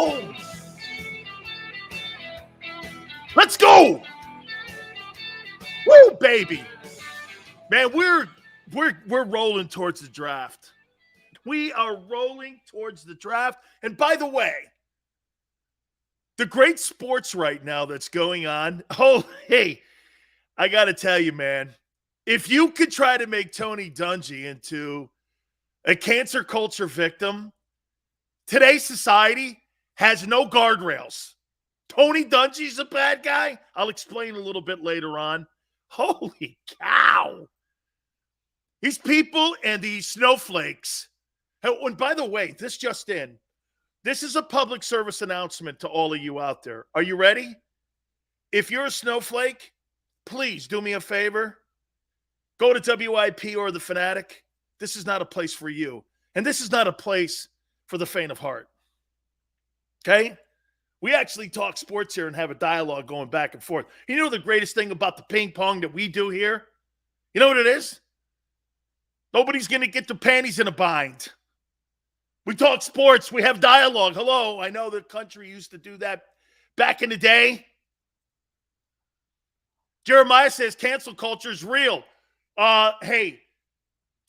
go. Let's go. Woo, baby. Man, we're rolling towards the draft. We are rolling towards the draft. And by the way, the great sports right now that's going on. Oh, hey, I got to tell you, man, if you could try to make Tony Dungy into a cancer culture victim, today's society has no guardrails. Tony Dungy's a bad guy. I'll explain a little bit later on. Holy cow. These people and these snowflakes. And by the way, this just in. This is a public service announcement to all of you out there. Are you ready? If you're a snowflake, please do me a favor. Go to WIP or The Fanatic. This is not a place for you. And this is not a place for the faint of heart. Okay? We actually talk sports here and have a dialogue going back and forth. You know the greatest thing about the ping pong that we do here? You know what it is? Nobody's going to get their panties in a bind. We talk sports. We have dialogue. Hello. I know the country used to do that back in the day. Jeremiah says cancel culture is real. Hey,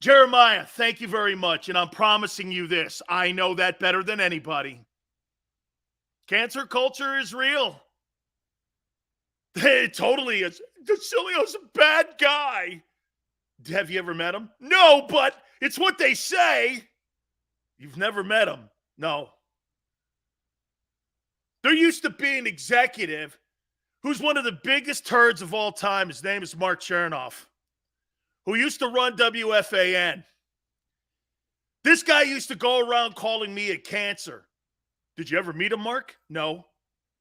Jeremiah, thank you very much. And I'm promising you this. I know that better than anybody. Cancer culture is real. It totally is. Silio's a bad guy. Have you ever met him? No, but it's what they say. You've never met him. No. There used to be an executive who's one of the biggest turds of all time. His name is Mark Chernoff, who used to run WFAN. This guy used to go around calling me a cancer. Did you ever meet him, Mark? No.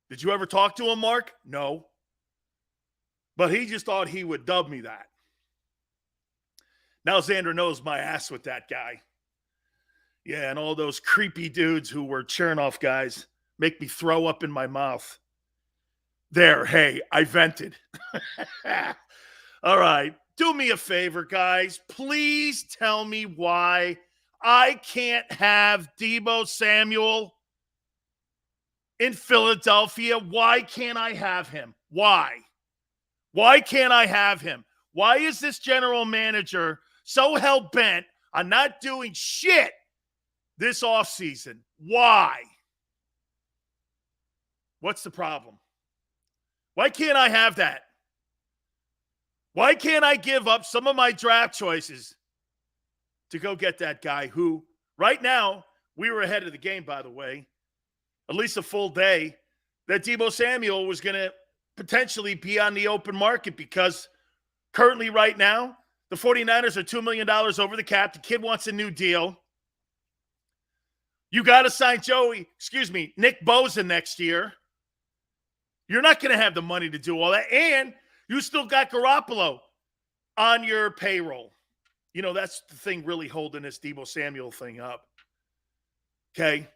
Did you ever talk to him, Mark? No. But he just thought he would dub me that. Now Xander knows my ass with that guy. Yeah, and all those creepy dudes who were Chernoff guys make me throw up in my mouth. There, hey, I vented. All right, do me a favor, guys. Please tell me why I can't have Deebo Samuel in Philadelphia. Why can't I have him? Why? Why can't I have him? Why is this general manager so hell-bent on not doing shit this offseason? Why? What's the problem? Why can't I have that? Why can't I give up some of my draft choices to go get that guy who, right now, we were ahead of the game, by the way, at least a full day, that Deebo Samuel was going to potentially be on the open market because currently right now, the 49ers are $2 million over the cap. The kid wants a new deal. You got to sign Nick Bosa next year. You're not going to have the money to do all that. And you still got Garoppolo on your payroll. You know, that's the thing really holding this Deebo Samuel thing up. Okay?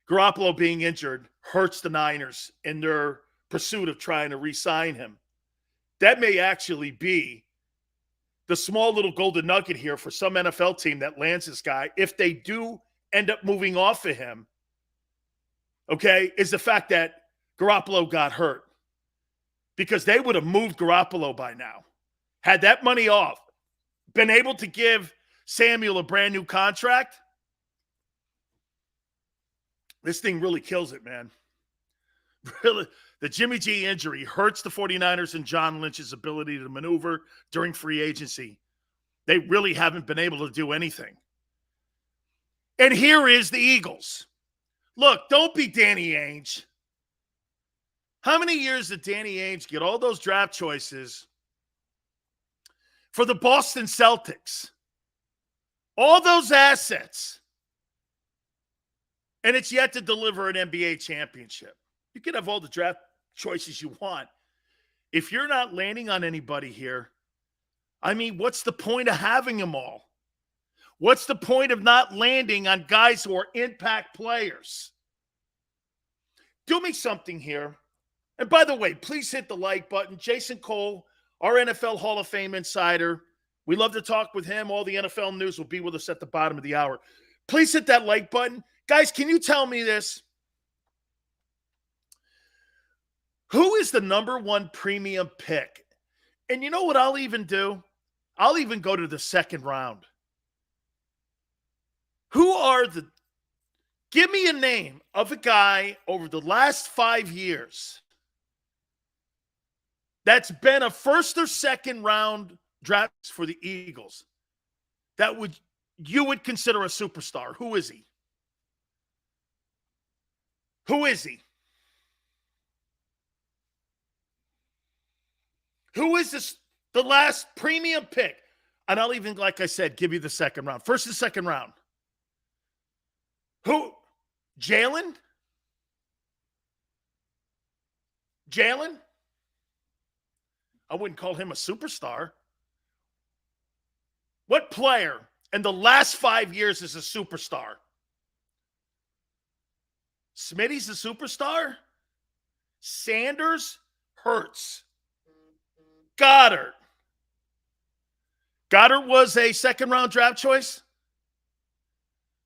Garoppolo being injured hurts the Niners in their pursuit of trying to re-sign him. That may actually be the small little golden nugget here for some NFL team that lands this guy, if they do end up moving off of him, okay, is the fact that Garoppolo got hurt. Because they would have moved Garoppolo by now. Had that money off, been able to give Samuel a brand new contract, this thing really kills it, man. Really, the Jimmy G injury hurts the 49ers and John Lynch's ability to maneuver during free agency. They really haven't been able to do anything. And here is the Eagles. Look, don't be Danny Ainge. How many years did Danny Ainge get all those draft choices for the Boston Celtics? All those assets. And it's yet to deliver an NBA championship. You can have all the draft choices you want. If you're not landing on anybody here, I mean, what's the point of having them all? What's the point of not landing on guys who are impact players? Do me something here. And by the way, please hit the like button. Jason Cole, our NFL Hall of Fame insider. We love to talk with him. All the NFL news will be with us at the bottom of the hour. Please hit that like button. Guys, can you tell me this? Who is the number one premium pick? And you know what I'll even do? I'll even go to the second round. Give me a name of a guy over the last 5 years that's been a first or second round draft for the Eagles that you would consider a superstar. Who is he? Who is he? Who is this? The last premium pick. And I'll even, like I said, give you the second round. First and second round. Who? Jalen? Jalen? I wouldn't call him a superstar. What player in the last 5 years is a superstar? Smitty's a superstar? Sanders? Hurts? Goddard. Goddard was a second-round draft choice.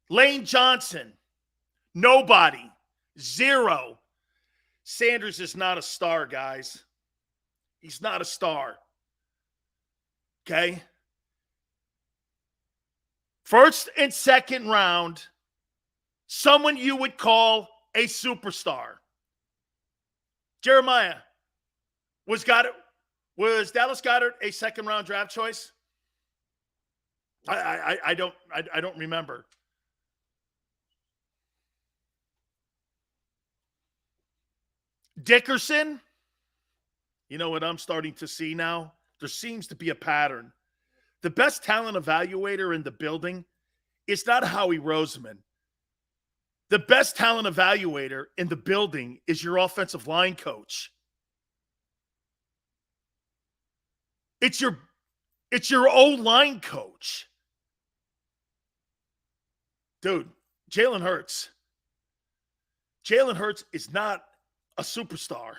Lane Johnson. Nobody. Zero. Sanders is not a star, guys. He's not a star. Okay? First and second round, someone you would call a superstar. Jeremiah, was Dallas Goedert a second-round draft choice? I don't remember. Dickerson, you know what I'm starting to see now? There seems to be a pattern. The best talent evaluator in the building is not Howie Roseman. The best talent evaluator in the building is your offensive line coach. It's your O-line coach. Dude, Jalen Hurts. Jalen Hurts is not a superstar.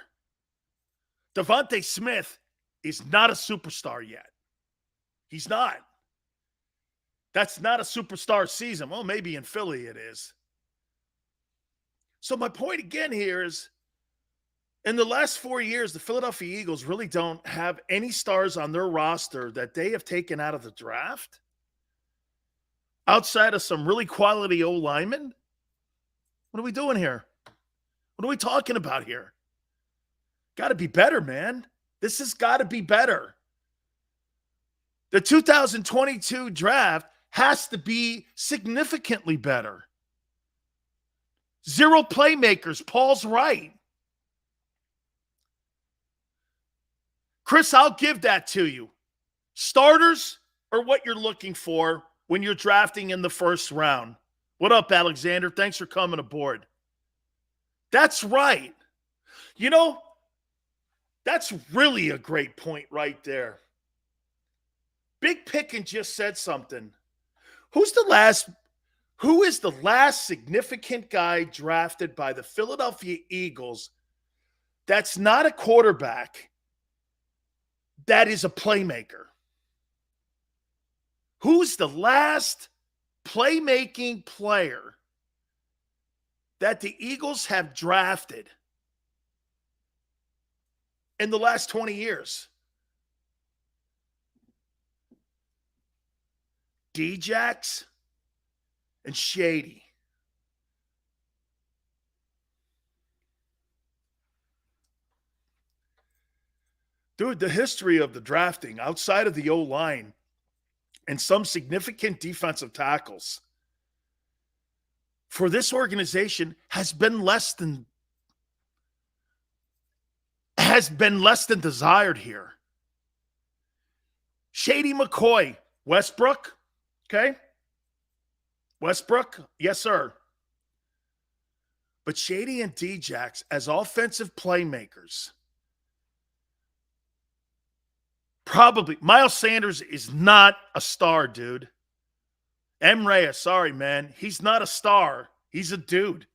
Devontae Smith is not a superstar yet. He's not. That's not a superstar season. Well, maybe in Philly it is. So my point again here is, in the last 4 years, the Philadelphia Eagles really don't have any stars on their roster that they have taken out of the draft outside of some really quality O-linemen. What are we doing here? What are we talking about here? Got to be better, man. This has got to be better. The 2022 draft has to be significantly better. Zero playmakers. Paul's right. Chris, I'll give that to you. Starters are what you're looking for when you're drafting in the first round. What up, Alexander? Thanks for coming aboard. That's right. You know, that's really a great point right there. Big Pick'n just said something. Who is the last significant guy drafted by the Philadelphia Eagles that's not a quarterback, that is a playmaker? Who's the last playmaking player that the Eagles have drafted in the last 20 years? Djax and Shady. Dude, the history of the drafting outside of the O-line and some significant defensive tackles for this organization has been less than desired here. Shady McCoy, Westbrook, okay? Westbrook, yes, sir. But Shady and Djax as offensive playmakers, probably. Miles Sanders is not a star, dude. M. Reyes, sorry, man. He's not a star. He's a dude.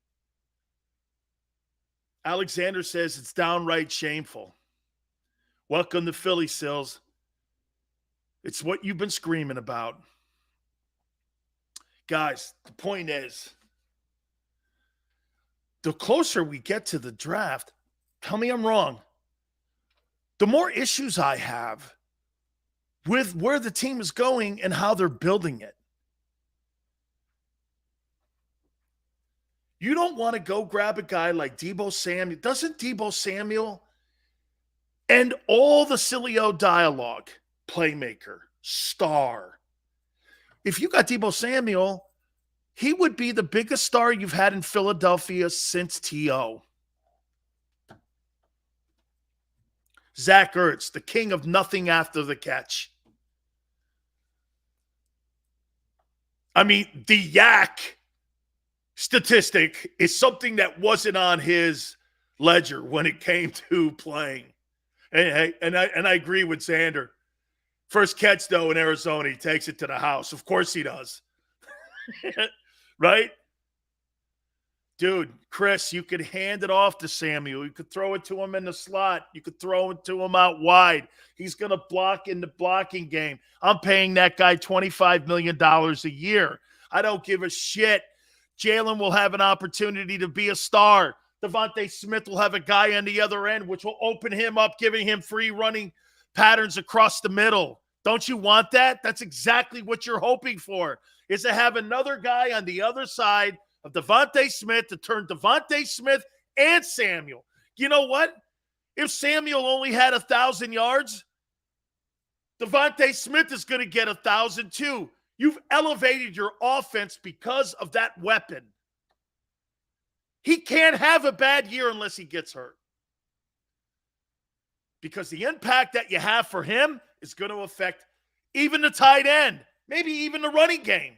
Alexander says it's downright shameful. Welcome to Philly, Sills. It's what you've been screaming about. Guys, the point is, the closer we get to the draft, tell me I'm wrong. the more issues I have with where the team is going and how they're building it. You don't want to go grab a guy like Deebo Samuel. Doesn't Deebo Samuel and all the Sileo dialogue, playmaker, star. If you got Deebo Samuel, he would be the biggest star you've had in Philadelphia since T.O. Zach Ertz, the king of nothing after the catch. I mean, the yak statistic is something that wasn't on his ledger when it came to playing. And I agree with Xander. First catch, though, in Arizona, he takes it to the house. Of course he does. Right? Dude, Chris, you could hand it off to Samuel. You could throw it to him in the slot. You could throw it to him out wide. He's going to block in the blocking game. I'm paying that guy $25 million a year. I don't give a shit. Jalen will have an opportunity to be a star. Devontae Smith will have a guy on the other end, which will open him up, giving him free running patterns across the middle. Don't you want that? That's exactly what you're hoping for, is to have another guy on the other side of Devontae Smith to turn Devontae Smith and Samuel. You know what? If Samuel only had 1,000 yards, Devontae Smith is going to get 1,000 too. You've elevated your offense because of that weapon. He can't have a bad year unless he gets hurt. Because the impact that you have for him is going to affect even the tight end, maybe even the running game.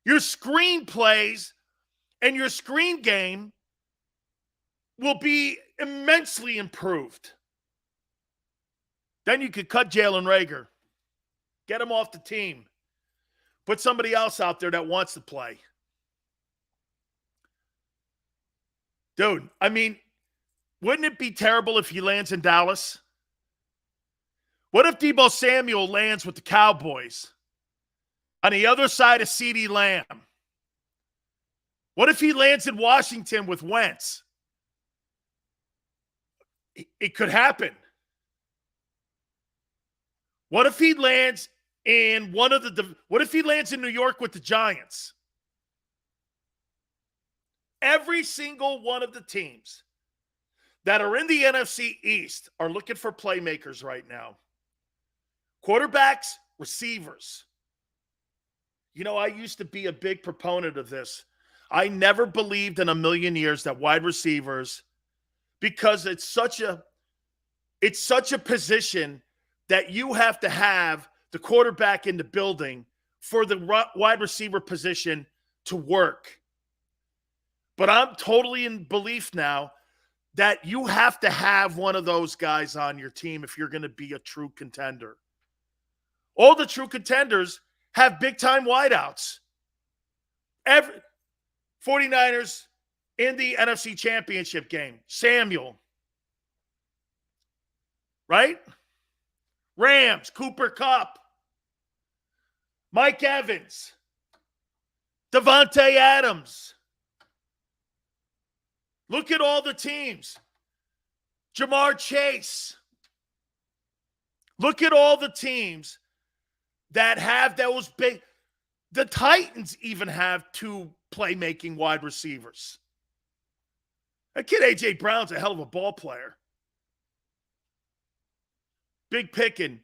Your screen plays and your screen game will be immensely improved. Then you could cut Jalen Reagor. Get him off the team. Put somebody else out there that wants to play. Dude, I mean, wouldn't it be terrible if he lands in Dallas? What if Deebo Samuel lands with the Cowboys on the other side of CeeDee Lamb? What if he lands in Washington with Wentz? It could happen. What if he lands in what if he lands in New York with the Giants? Every single one of the teams that are in the NFC East are looking for playmakers right now. Quarterbacks, receivers. You know, I used to be a big proponent of this. I never believed in a million years that wide receivers, because it's such a position that you have to have the quarterback in the building for the wide receiver position to work. But I'm totally in belief now that you have to have one of those guys on your team if you're going to be a true contender. All the true contenders have big-time wideouts. 49ers in the NFC Championship game, Samuel. Right? Rams, Cooper Kupp. Mike Evans. Devontae Adams. Look at all the teams. Jamar Chase. Look at all the teams that have those big. The Titans even have two playmaking wide receivers. That kid A.J. Brown's a hell of a ball player. Big picking.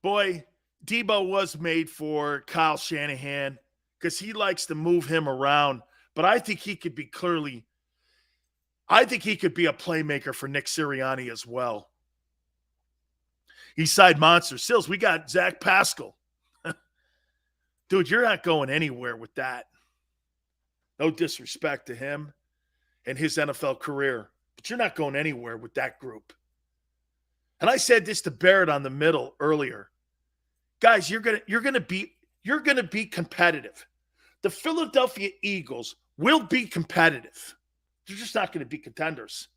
Boy, Deebo was made for Kyle Shanahan because he likes to move him around. But I think he could be a playmaker for Nick Sirianni as well. Eastside Monster. Sills, we got Zach Pascal. Dude, you're not going anywhere with that. No disrespect to him and his NFL career, but you're not going anywhere with that group. And I said this to Barrett on the middle earlier. Guys, you're gonna be competitive. The Philadelphia Eagles will be competitive. They're just not going to be contenders.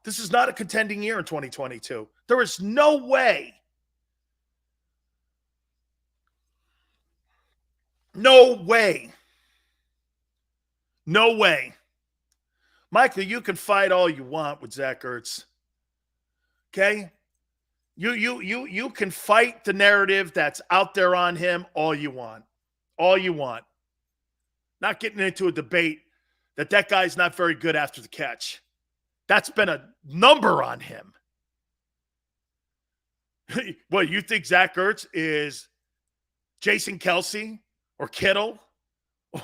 This is not a contending year in 2022. There is no way. No way. No way. Michael, you can fight all you want with Zach Ertz. Okay? You can fight the narrative that's out there on him all you want. All you want. Not getting into a debate that guy's not very good after the catch. That's been a number on him. What, you think Zach Ertz is Jason Kelsey or Kittle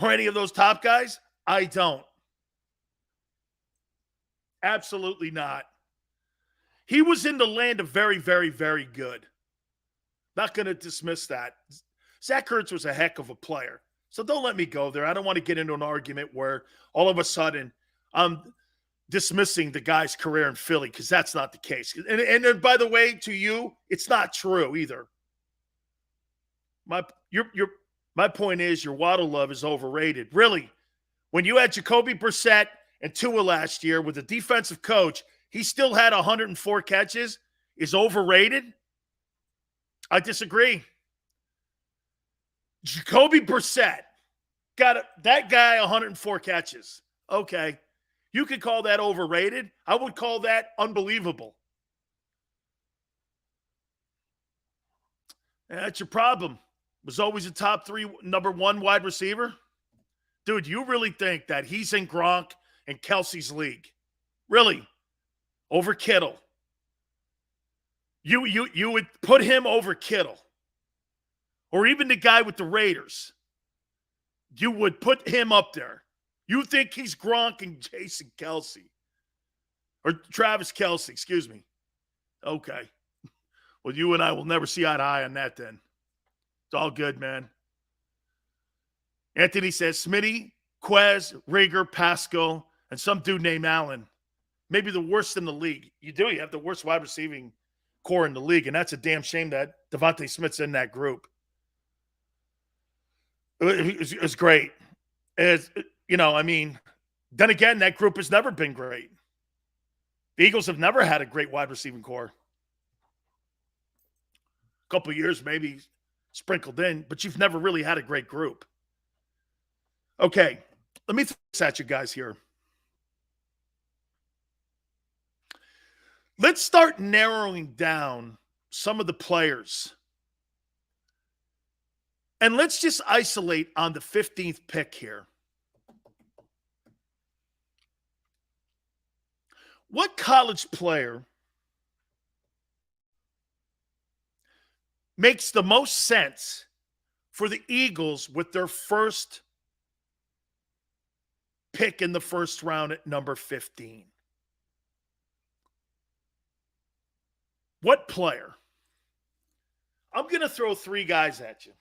or any of those top guys? I don't. Absolutely not. He was in the land of very, very, very good. Not going to dismiss that. Zach Ertz was a heck of a player. So don't let me go there. I don't want to get into an argument where all of a sudden I'm dismissing the guy's career in Philly, because that's not the case. And by the way, to you, it's not true either. My point is your Waddle love is overrated. Really, when you had Jacoby Brissett and Tua last year with a defensive coach, he still had 104 catches, is overrated? I disagree. Jacoby Brissett got that guy 104 catches. Okay. You could call that overrated. I would call that unbelievable. And that's your problem. Was always a top 3, number 1 wide receiver. Dude, you really think that he's in Gronk and Kelsey's league? Really? Over Kittle? You would put him over Kittle? Or even the guy with the Raiders? You would put him up there? You think he's Gronk and Jason Kelsey? Or Travis Kelsey, excuse me. Okay. Well, you and I will never see eye to eye on that then. It's all good, man. Anthony says, Smitty, Quez, Rager, Pascal, and some dude named Allen. Maybe the worst in the league. You do. You have the worst wide receiving core in the league, and that's a damn shame that Devontae Smith's in that group. It's great. It's, then again, that group has never been great. The Eagles have never had a great wide receiving core. A couple of years maybe sprinkled in, but you've never really had a great group. Okay, let me throw this at you guys here. Let's start narrowing down some of the players. And let's just isolate on the 15th pick here. What college player makes the most sense for the Eagles with their first pick in the first round at number 15? What player? I'm going to throw 3 guys at you.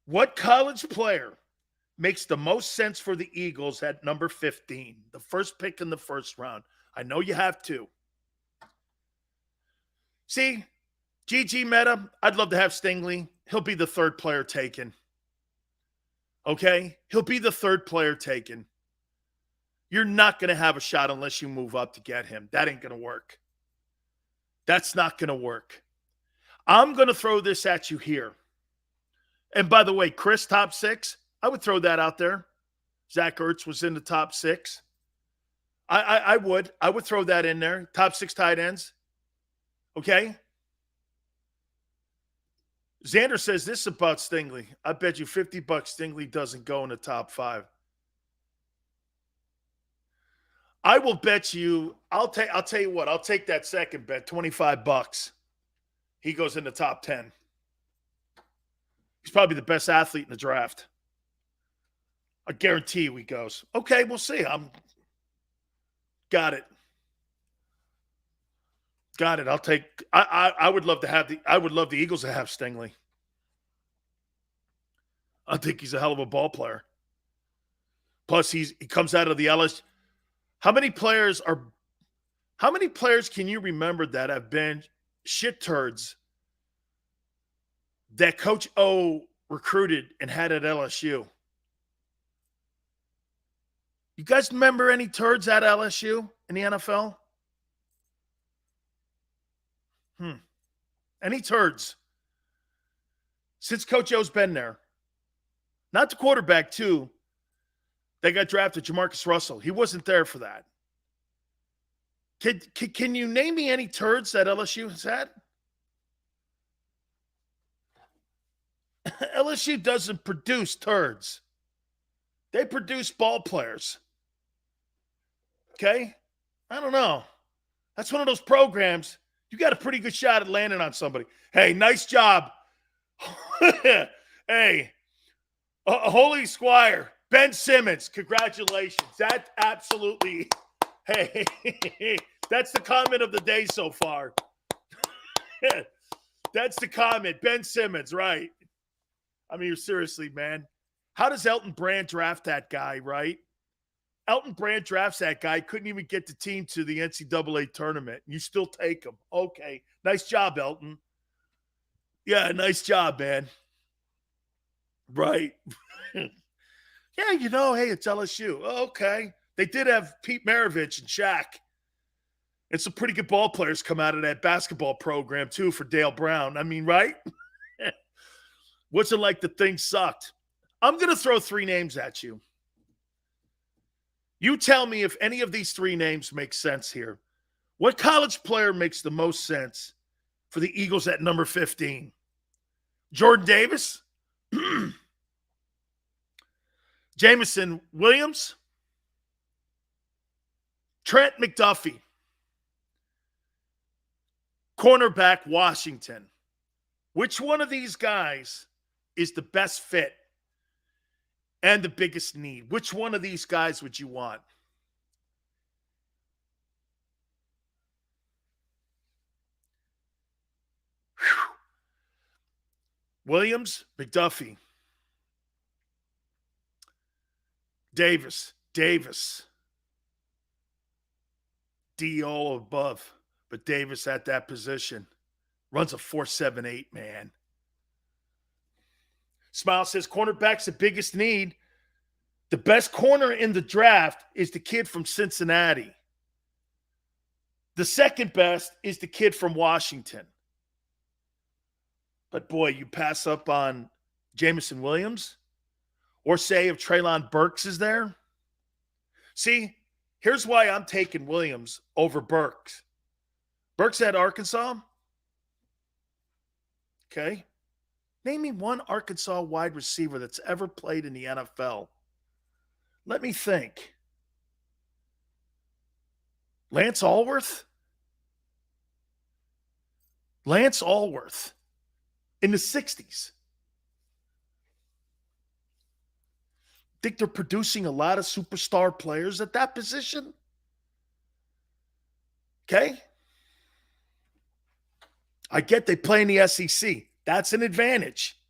What college player makes the most sense for the Eagles at number 15, the first pick in the first round? I know you have 2. See, GG Meta, I'd love to have Stingley. He'll be the 3rd player taken. Okay? He'll be the 3rd player taken. You're not going to have a shot unless you move up to get him. That ain't going to work. That's not going to work. I'm going to throw this at you here. And by the way, Chris, top 6, I would throw that out there. Zach Ertz was in the top 6. I would throw that in there. Top 6 tight ends. Okay? Xander says this about Stingley. I bet you $50 Stingley doesn't go in the top 5. I will bet you, I'll tell you what, I'll take that second bet, $25. He goes in the top 10. He's probably the best athlete in the draft. I guarantee you he goes. Okay, we'll see. Got it. I'll take. I would love to have I would love the Eagles to have Stingley. I think he's a hell of a ball player. Plus, he comes out of the LSU. How many players can you remember that have been shit turds that Coach O recruited and had at LSU? You guys remember any turds at LSU in the NFL? Any turds? Since Coach O's been there. Not the quarterback, too. They got drafted, Jamarcus Russell. He wasn't there for that. Can you name me any turds that LSU has had? LSU doesn't produce turds. They produce ball players. Okay? I don't know. That's one of those programs. You got a pretty good shot at landing on somebody. Hey, nice job. Hey, Holy Squire, Ben Simmons, congratulations. That absolutely, hey, that's the comment of the day so far. That's the comment. Ben Simmons, right? I mean, seriously, man. How does Elton Brand draft that guy, right? Elton Brand drafts that guy, couldn't even get the team to the NCAA tournament. You still take him. Okay. Nice job, Elton. Yeah, nice job, man. Right. Yeah, you know, hey, it's LSU. Okay. They did have Pete Maravich and Shaq. And some pretty good ball players come out of that basketball program, too, for Dale Brown. I mean, right? What's it like the thing sucked? I'm going to throw 3 names at you. You tell me if any of these 3 names make sense here. What college player makes the most sense for the Eagles at number 15? Jordan Davis? Jamison Williams? Trent McDuffie? Cornerback Washington? Which one of these guys is the best fit and the biggest need? Which one of these guys would you want? Whew. Williams, McDuffie. Davis. D.O. above, but Davis at that position. Runs a 4.78, man. Smile says, cornerback's the biggest need. The best corner in the draft is the kid from Cincinnati. The second best is the kid from Washington. But boy, you pass up on Jamison Williams? Or say if Treylon Burks is there? See, here's why I'm taking Williams over Burks. Burks at Arkansas? Okay. Name me one Arkansas wide receiver that's ever played in the NFL. Let me think. Lance Allworth? Lance Allworth in the 60s. Think they're producing a lot of superstar players at that position? Okay. I get they play in the SEC. That's an advantage.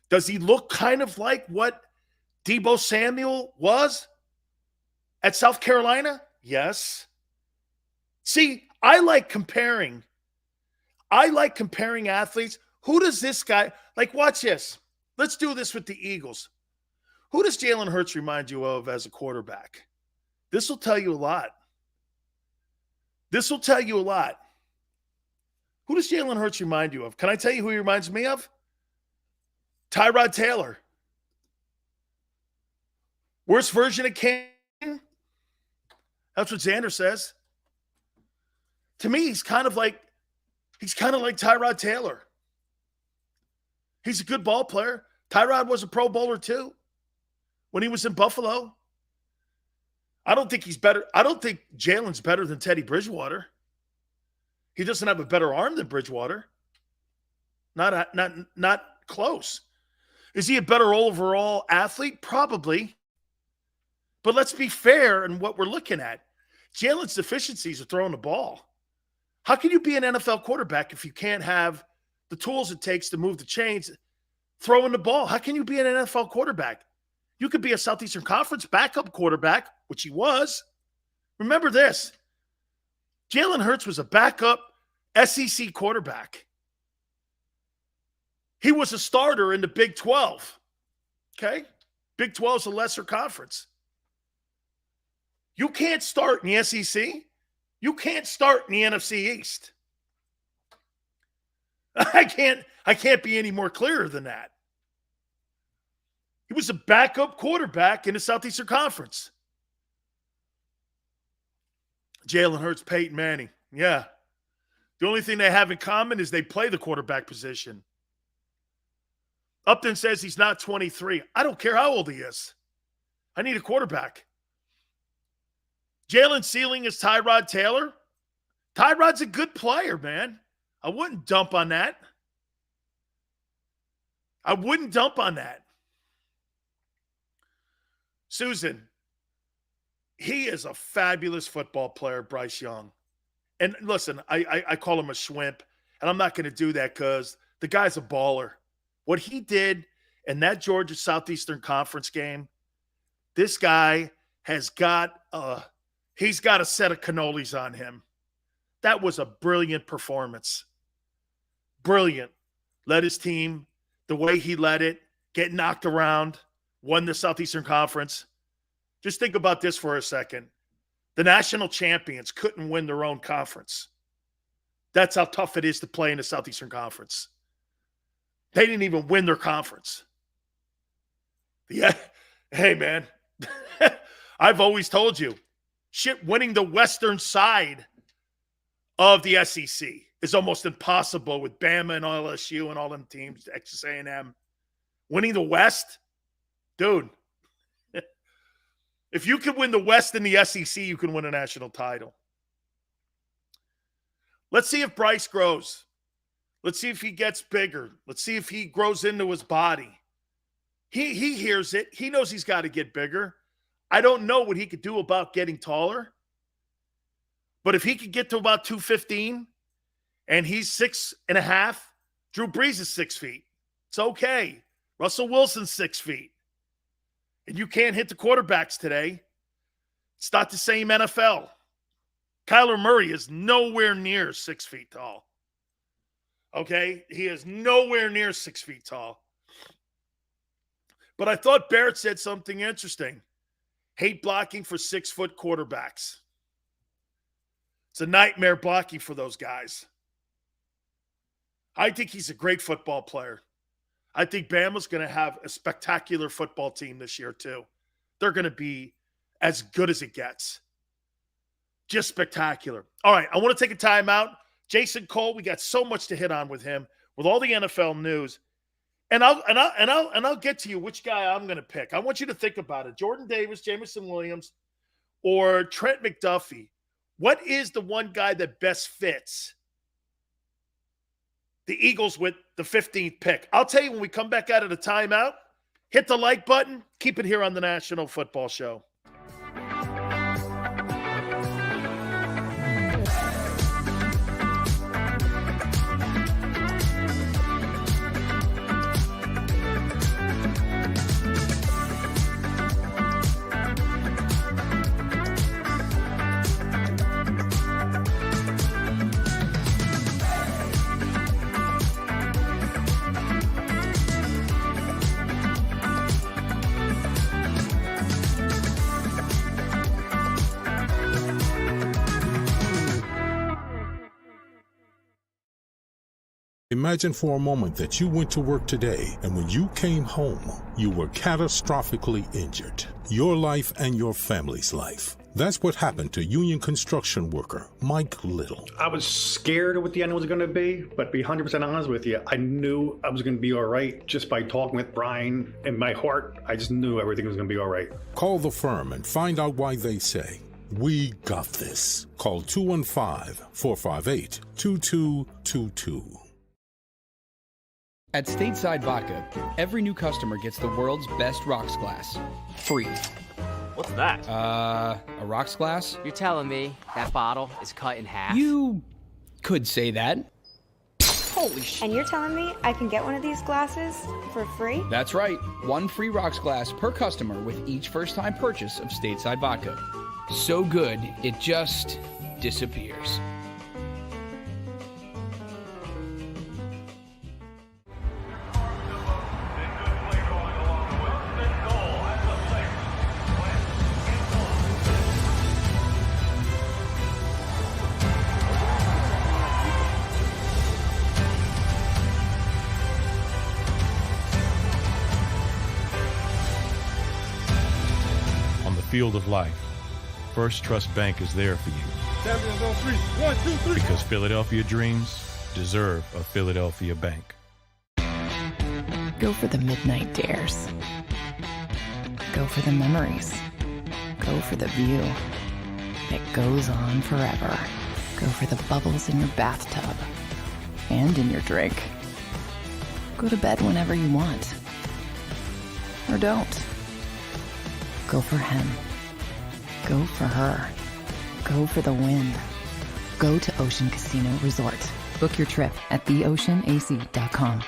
Does he look kind of like what Deebo Samuel was at South Carolina? Yes. See, I like comparing athletes. Who does this guy, like, watch this. Let's do this with the Eagles. Who does Jalen Hurts remind you of as a quarterback? This will tell you a lot. Who does Jalen Hurts remind you of? Can I tell you who he reminds me of? Tyrod Taylor. Worst version of Cam? That's what Xander says. To me, he's kind of like Tyrod Taylor. He's a good ball player. Tyrod was a Pro Bowler too when he was in Buffalo. I don't think he's better. I don't think Jalen's better than Teddy Bridgewater. He doesn't have a better arm than Bridgewater. Not close. Is he a better overall athlete? Probably. But let's be fair in what we're looking at. Jalen's deficiencies are throwing the ball. How can you be an NFL quarterback if you can't have the tools it takes to move the chains throwing the ball? How can you be an NFL quarterback? You could be a Southeastern Conference backup quarterback, which he was. Remember this. Jalen Hurts was a backup SEC quarterback. He was a starter in the Big 12. Okay? Big 12 is a lesser conference. You can't start in the SEC. You can't start in the NFC East. I can't be any more clearer than that. He was a backup quarterback in the Southeastern Conference. Jalen Hurts, Peyton Manning. Yeah. The only thing they have in common is they play the quarterback position. Upton says he's not 23. I don't care how old he is. I need a quarterback. Jalen ceiling is Tyrod Taylor. Tyrod's a good player, man. I wouldn't dump on that. Susan, he is a fabulous football player, Bryce Young. And listen, I call him a shwimp, and I'm not going to do that because the guy's a baller. What he did in that Georgia Southeastern Conference game, this guy has got he's got a set of cannolis on him. That was a brilliant performance. Brilliant. Led his team the way he led it, get knocked around, won the Southeastern Conference. Just think about this for a second. The national champions couldn't win their own conference. That's how tough it is to play in the Southeastern Conference. They didn't even win their conference. Yeah. Hey, man. I've always told you, winning the western side of the SEC is almost impossible with Bama and LSU and all them teams, Texas A&M. Winning the West, dude, if you can win the West in the SEC, you can win a national title. Let's see if Bryce grows. Let's see if he gets bigger. Let's see if he grows into his body. He hears it. He knows he's got to get bigger. I don't know what he could do about getting taller. But if he could get to about 215 and he's 6.5, Drew Brees is 6 feet. It's okay. Russell Wilson's 6 feet. And you can't hit the quarterbacks today. It's not the same NFL. Kyler Murray is nowhere near 6 feet tall. Okay? He is nowhere near 6 feet tall. But I thought Barrett said something interesting. Hate blocking for 6-foot quarterbacks. It's a nightmare blocking for those guys. I think he's a great football player. I think Bama's going to have a spectacular football team this year too. They're going to be as good as it gets. Just spectacular. All right, I want to take a timeout. Jason Cole, we got so much to hit on with him, with all the NFL news. And I'll get to you which guy I'm going to pick. I want you to think about it. Jordan Davis, Jameson Williams, or Trent McDuffie. What is the one guy that best fits the Eagles with the 15th pick? I'll tell you when we come back out of the timeout. Hit the like button. Keep it here on the National Football Show. Imagine for a moment that you went to work today and when you came home, you were catastrophically injured. Your life and your family's life. That's what happened to union construction worker Mike Little. I was scared of what the end was going to be, but to be 100% honest with you, I knew I was going to be all right just by talking with Brian. In my heart, I just knew everything was going to be all right. Call the firm and find out why they say, "We got this." Call 215-458-2222. At Stateside Vodka, every new customer gets the world's best rocks glass. Free. What's that? A rocks glass? You're telling me that bottle is cut in half? You could say that. Holy shit. And you're telling me I can get one of these glasses for free? That's right. One free rocks glass per customer with each first-time purchase of Stateside Vodka. So good, it just disappears. field of life, First Trust Bank is there for you. Because Philadelphia dreams deserve a Philadelphia bank. Go for the midnight dares. Go for the memories. Go for the view that goes on forever. Go for the bubbles in your bathtub and in your drink. Go to bed whenever you want. Or don't. Go for him. Go for her. Go for the win. Go to Ocean Casino Resort. Book your trip at theoceanac.com.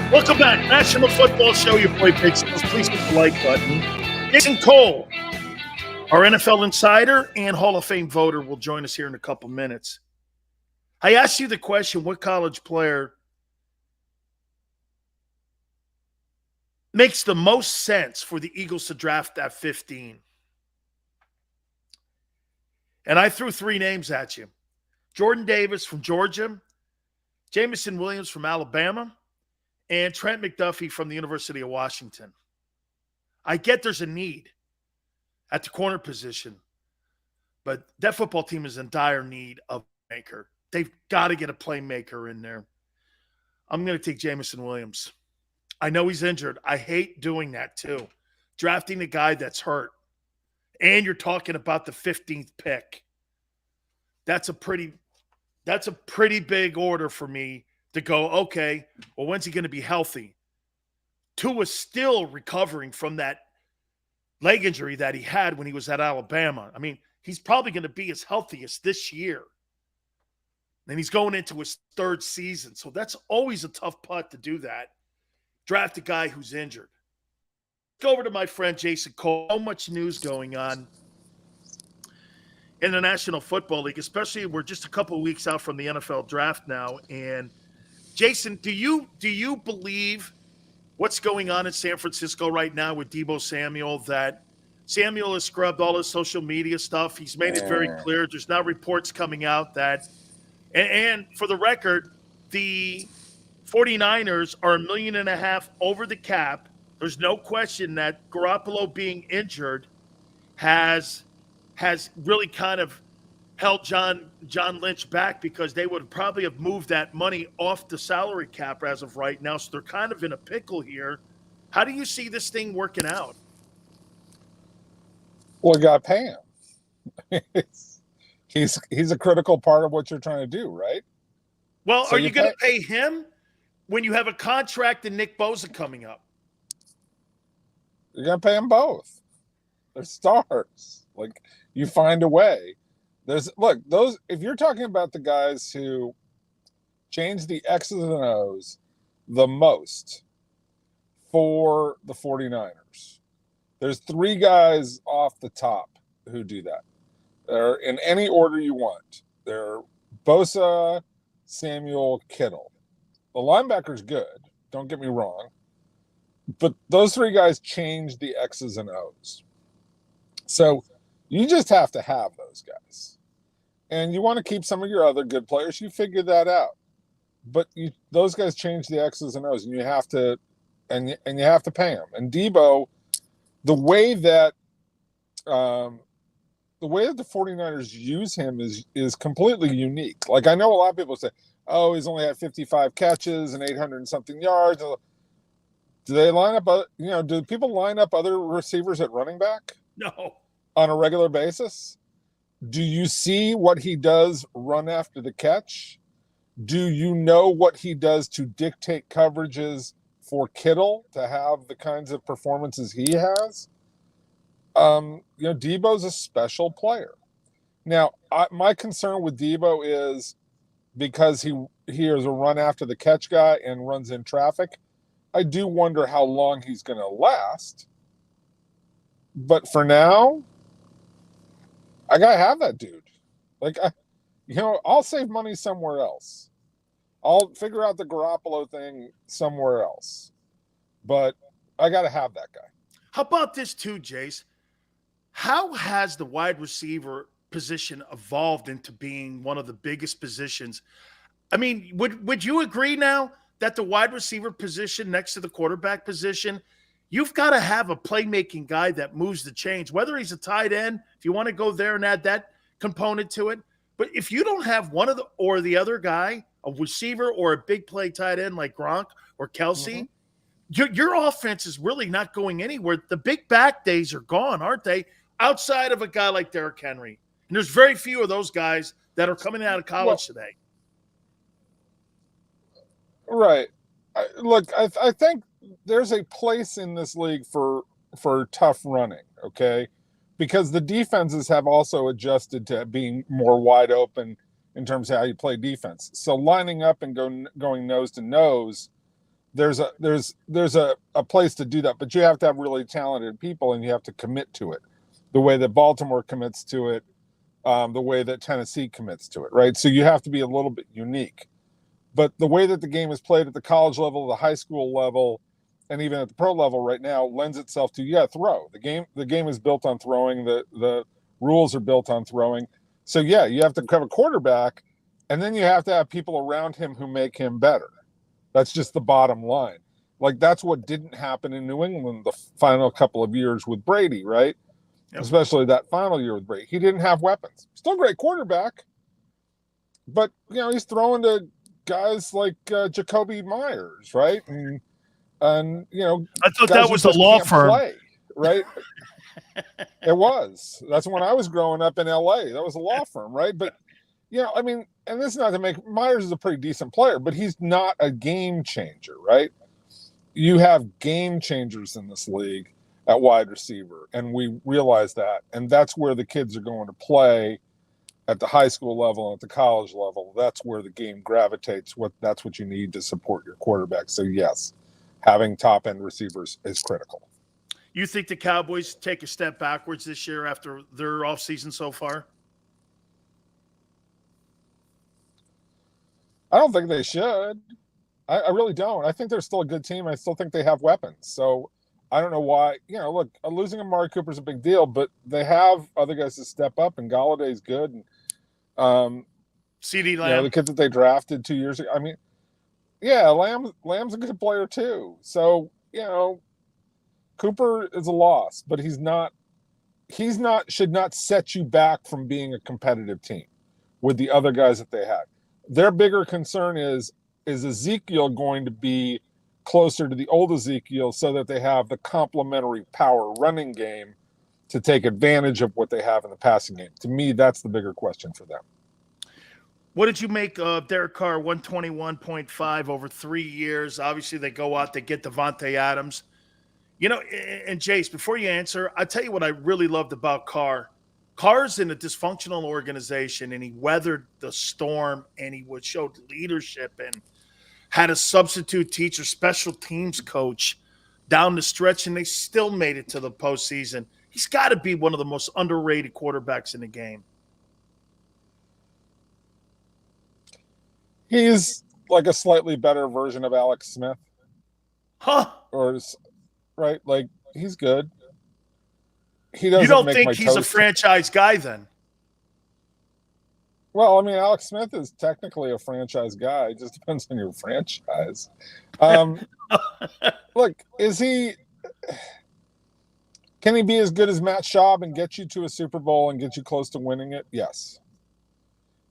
Welcome back. National Football Show. Your boy Big Skills. Please hit the like button. Jason Cole, our NFL insider and Hall of Fame voter, will join us here in a couple minutes. I asked you the question, what college player makes the most sense for the Eagles to draft at 15? And I threw 3 names at you. Jordan Davis from Georgia, Jamison Williams from Alabama, and Trent McDuffie from the University of Washington. I get there's a need at the corner position, but that football team is in dire need of a maker. They've got to get a playmaker in there. I'm going to take Jamison Williams. I know he's injured. I hate doing that too. Drafting a guy that's hurt. And you're talking about the 15th pick. That's a pretty big order for me to go, okay, well, when's he going to be healthy? Tua's still recovering from that leg injury that he had when he was at Alabama. I mean, he's probably going to be his healthiest this year. And he's going into his 3rd season. So that's always a tough putt to do that. Draft a guy who's injured. Go over to my friend Jason Cole. So much news going on in the National Football League, especially we're just a couple of weeks out from the NFL draft now. And Jason, do you believe what's going on in San Francisco right now with Deebo Samuel, that Samuel has scrubbed all his social media stuff? He's made it very clear. There's now reports coming out that, and for the record, the 49ers are $1.5 million over the cap. There's no question that Garoppolo being injured has really kind of held John Lynch back, because they would probably have moved that money off the salary cap as of right now. So they're kind of in a pickle here. How do you see this thing working out? Well, you got to pay him. He's a critical part of what you're trying to do, right? Well, so are you going to pay him when you have a contract and Nick Bosa coming up? You're going to pay them both. They're stars. Like, you find a way. If you're talking about the guys who change the X's and O's the most for the 49ers, there's 3 guys off the top who do that. They're in any order you want. They're Bosa, Samuel, Kittle. The linebacker's good, don't get me wrong, but those 3 guys change the X's and O's. So you just have to have those guys. And you want to keep some of your other good players. You figure that out. But those guys change the X's and O's, and you have to pay them. And Deebo, the way that the 49ers use him is completely unique. Like, I know a lot of people say, oh, he's only had 55 catches and 800 and something yards. Do they line up, do people line up other receivers at running back? No. On a regular basis? Do you see what he does run after the catch? Do you know what he does to dictate coverages for Kittle to have the kinds of performances he has? Deebo's a special player. Now, my concern with Deebo is because he is a run after the catch guy and runs in traffic. I do wonder how long he's going to last. But for now, I got to have that dude. Like, I'll save money somewhere else. I'll figure out the Garoppolo thing somewhere else. But I got to have that guy. How about this too, Jace? How has the wide receiver position evolved into being one of the biggest positions. I mean, would you agree now that the wide receiver position next to the quarterback position, you've got to have a playmaking guy that moves the chains, whether he's a tight end, if you want to go there and add that component to it. But if you don't have one of the other guy, a receiver or a big play tight end like Gronk or Kelsey, your offense is really not going anywhere. The big back days are gone, aren't they? Outside of a guy like Derrick Henry. And there's very few of those guys that are coming out of college today. Right. I think there's a place in this league for tough running, okay? Because the defenses have also adjusted to being more wide open in terms of how you play defense. So lining up and going nose to nose, there's a place to do that, but you have to have really talented people and you have to commit to it the way that Baltimore commits to it, the way that Tennessee commits to it, right? So you have to be a little bit unique. But the way that the game is played at the college level, the high school level, and even at the pro level right now lends itself to, throw. The game is built on throwing. The rules are built on throwing. So, you have to have a quarterback, and then you have to have people around him who make him better. That's just the bottom line. Like, that's what didn't happen in New England the final couple of years with Brady, right? Yep. Especially that final year with Brady. He didn't have weapons. Still a great quarterback, but, he's throwing to guys like Jacoby Myers, right? And I thought that was a law firm, play, right? It was. That's when I was growing up in LA. That was a law firm, right? But and this is not to make Myers is a pretty decent player, but he's not a game changer, right? You have game changers in this league at wide receiver, and we realize that, and that's where the kids are going to play. At the high school level and at the college level, that's where the game gravitates. That's what you need to support your quarterback. So, yes, having top-end receivers is critical. You think the Cowboys take a step backwards this year after their offseason so far? I don't think they should. I really don't. I think they're still a good team. I still think they have weapons. So, I don't know why. Look, losing Amari Cooper is a big deal, but they have other guys to step up, and Galladay's good. And CeeDee Lamb, the kid that they drafted 2 years ago. I mean, Lamb's a good player too. So Cooper is a loss, but he's not should not set you back from being a competitive team with the other guys that they had. Their bigger concern is Ezekiel going to be closer to the old Ezekiel so that they have the complementary power running game to take advantage of what they have in the passing game. To me, that's the bigger question for them. What did you make of Derek Carr, 121.5 over 3 years? Obviously, they go out, they get Devontae Adams. And Jace, before you answer, I'll tell you what I really loved about Carr. Carr's in a dysfunctional organization, and he weathered the storm, and he showed leadership and had a substitute teacher, special teams coach down the stretch, and they still made it to the postseason. He's got to be one of the most underrated quarterbacks in the game. He's like a slightly better version of Alex Smith. Huh? Right? Like, he's good. He doesn't. You don't make think my he's a toast. franchise guy then? Well, I mean, Alex Smith is technically a franchise guy. It just depends on your franchise. Look, can he be as good as Matt Schaub and get you to a Super Bowl and get you close to winning it? Yes.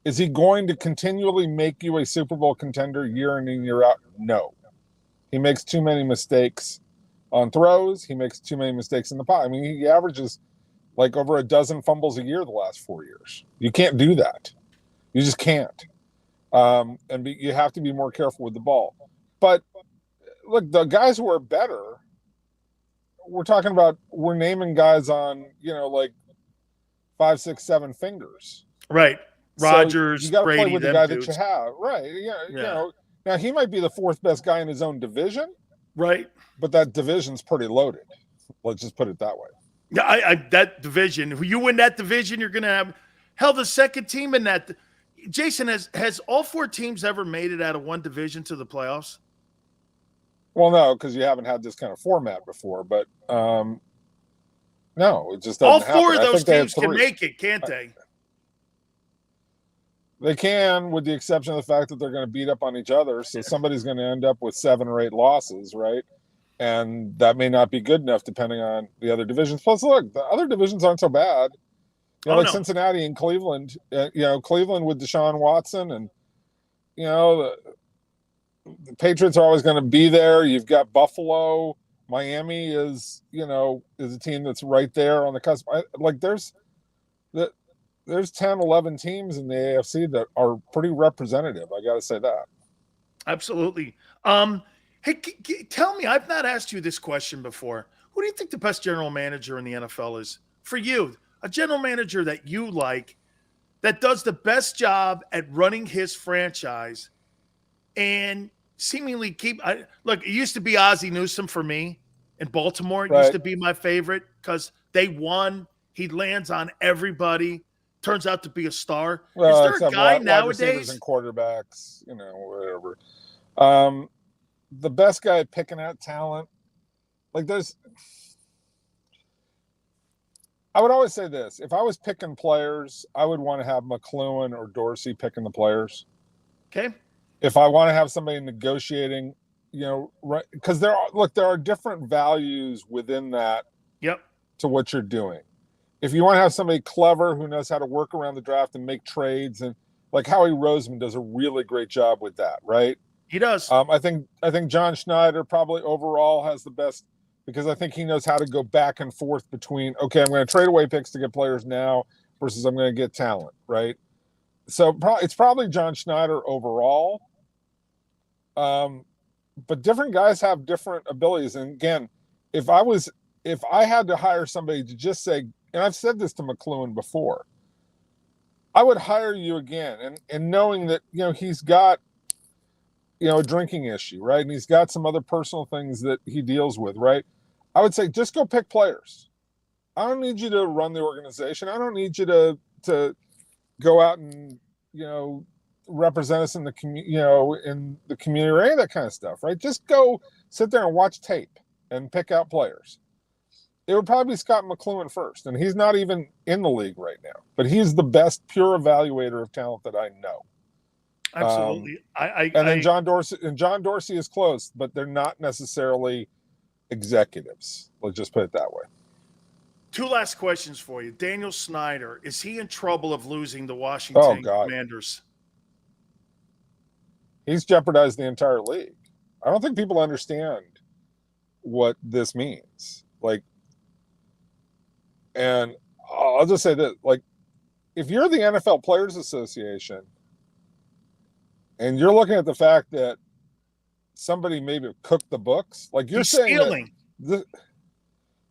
Is he going to continually make you a Super Bowl contender year in and year out? No. He makes too many mistakes on throws. He makes too many mistakes in the pocket. I mean, he averages like over a dozen fumbles a year the last 4 years. You can't do that. You just can't. You have to be more careful with the ball. But look, the guys who are better, we're naming guys on, like 5, 6, 7 fingers. Right. Rodgers, so you got to Brady, play with the guy that you have. Right. Yeah. Now he might be the 4th best guy in his own division. Right. But that division's pretty loaded. Let's just put it that way. Yeah, that division. You win that division, you're going to have the second team in that. Jason, has all 4 teams ever made it out of one division to the playoffs? Well, no, because you haven't had this kind of format before. But no, it just doesn't all 4 happen. of those teams can make it, can't they? They can, with the exception of the fact that they're going to beat up on each other. So somebody's going to end up with 7 or 8 losses, right? And that may not be good enough depending on the other divisions. Plus, look, the other divisions aren't so bad. Like Cincinnati and Cleveland, Cleveland with Deshaun Watson, and, the Patriots are always going to be there. You've got Buffalo. Miami is a team that's right there on the cusp. There's 10, 11 teams in the AFC that are pretty representative. I got to say that. Absolutely. Hey, tell me, I've not asked you this question before. Who do you think the best general manager in the NFL is? For you, a general manager that you like, that does the best job at running his franchise and seemingly look, it used to be Ozzie Newsome for me in Baltimore. It used to be my favorite because they won. He lands on everybody. Turns out to be a star. Well, is there a guy nowadays? And quarterbacks, whatever. The best guy at picking out talent, I would always say this. If I was picking players, I would want to have McLuhan or Dorsey picking the players. Okay. If I want to have somebody negotiating, right, because there are different values within that. Yep. To what you're doing. If you want to have somebody clever who knows how to work around the draft and make trades, and like Howie Roseman does a really great job with that, right? He does. I think John Snyder probably overall has the best, because I think he knows how to go back and forth between, okay, I'm going to trade away picks to get players now versus I'm going to get talent, right? So it's probably John Snyder overall. But different guys have different abilities. And again, if I had to hire somebody to just say, and I've said this to McLuhan before, I would hire you again. And knowing that, he's got, a drinking issue, right? And he's got some other personal things that he deals with, right? I would say, just go pick players. I don't need you to run the organization. I don't need you to go out and, represent us in the in the community or any of that kind of stuff, right? Just go sit there and watch tape and pick out players. It would probably be Scott McLuhan first, and he's not even in the league right now, but he's the best pure evaluator of talent that I know. Absolutely. John Dorsey is close, but they're not necessarily executives. Let's just put it that way. 2 last questions for you. Daniel Snyder, is he in trouble of losing the Washington Commanders? He's jeopardized the entire league. I don't think people understand what this means. And I'll just say this, if you're the NFL Players Association and you're looking at the fact that somebody maybe cooked the books, you're saying stealing.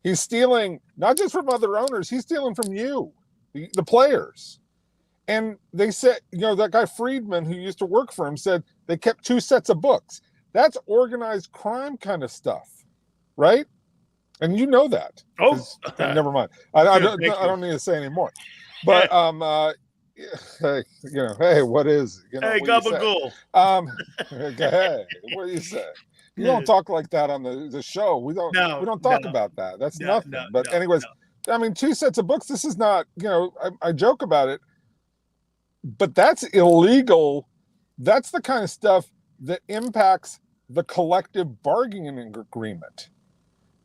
He's stealing not just from other owners, he's stealing from you, the players. And they said, that guy Friedman who used to work for him said they kept 2 sets of books. That's organized crime kind of stuff, right? And you know that. Oh, never mind. I don't need to say anymore. But hey, what is? Hey, gabagool. Hey, what do you say? You don't talk like that on the show. We don't talk about that. That's nothing. But anyways, 2 sets of books. This is not. I joke about it, but that's illegal. That's the kind of stuff that impacts the collective bargaining agreement.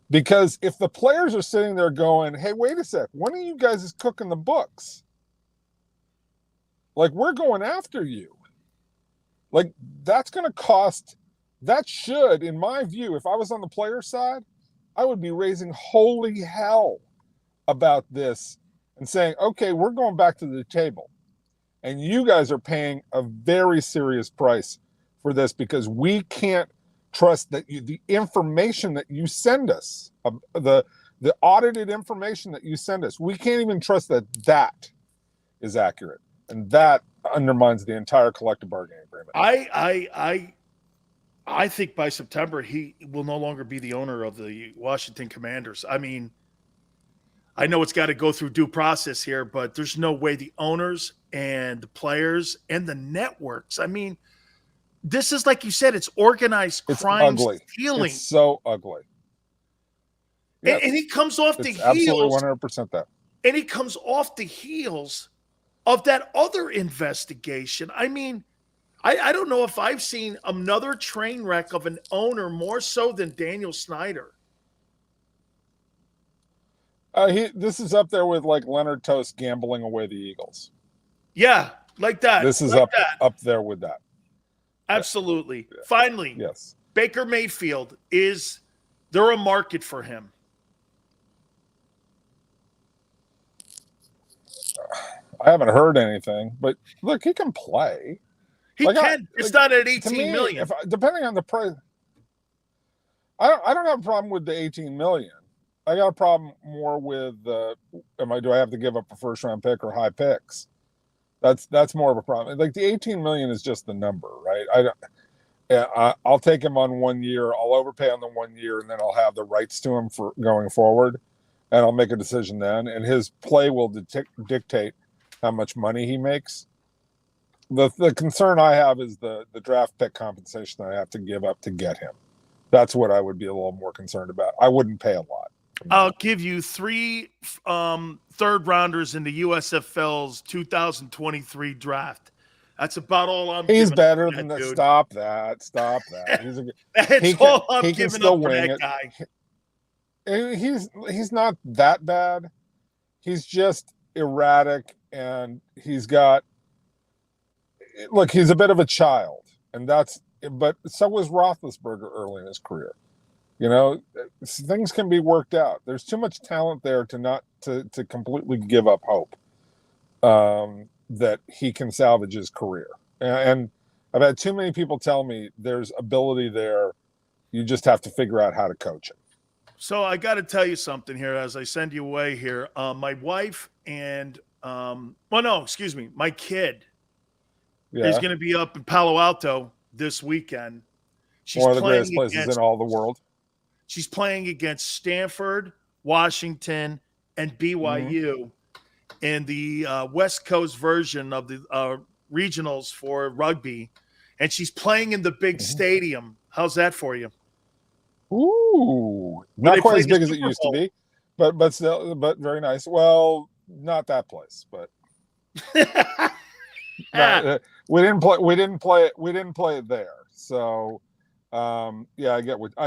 Because if the players are sitting there going, hey, wait a sec, one of you guys is cooking the books. We're going after you. That's going to cost, that should, in my view, if I was on the player side, I would be raising holy hell about this and saying, okay, we're going back to the table. And you guys are paying a very serious price for this because we can't trust that the information that you send us, the audited information that you send us, we can't even trust that is accurate, and that undermines the entire collective bargaining agreement. I think by September he will no longer be the owner of the Washington Commanders. I know it's got to go through due process here, but there's no way the owners and the players and the networks. This is, like you said, it's organized crime, stealing. It's so ugly. Yes. And he comes off the heels. Absolutely 100% that. And he comes off the heels of that other investigation. I mean, I don't know if I've seen another train wreck of an owner more so than Daniel Snyder. This is up there with like Leonard Toast gambling away the Eagles. Yeah, like that. This is like up there with that. Absolutely. Yeah. Finally, Yes. Baker Mayfield, is there a market for him? I haven't heard anything, but look, he can play. He can. It's not at 18 million. Depending on the price, I don't have a problem with the 18 million. I got a problem more with do I have to give up a first round pick or high picks? That's more of a problem. Like the 18 million is just the number, right? I'll take him on 1 year. I'll overpay on the 1 year, and then I'll have the rights to him for going forward, and I'll make a decision then. And his play will dictate how much money he makes. The concern I have is the draft pick compensation I have to give up to get him. That's what I would be a little more concerned about. I wouldn't pay a lot. I'll give you 3 third rounders in the USFL's 2023 draft. That's about all I'm He's giving better up for than that, that. dude. Stop that. That's all I'm giving up for that guy. He's not that bad. He's just erratic, and he's got – look, he's a bit of a child, and but so was Roethlisberger early in his career. You know, things can be worked out. There's too much talent there to not to completely give up hope that he can salvage his career. And I've had too many people tell me there's ability there. You just have to figure out how to coach it. So I got to tell you something here as I send you away here. My wife and my kid is going to be up in Palo Alto this weekend. She's one of the greatest places in all the world. She's playing against Stanford, Washington, and BYU in the West Coast version of the regionals for rugby. And she's playing in the big stadium. How's that for you? Ooh, not quite as big as it used to be, but still, but very nice. Well, not that place, but we didn't play it there. So, yeah, I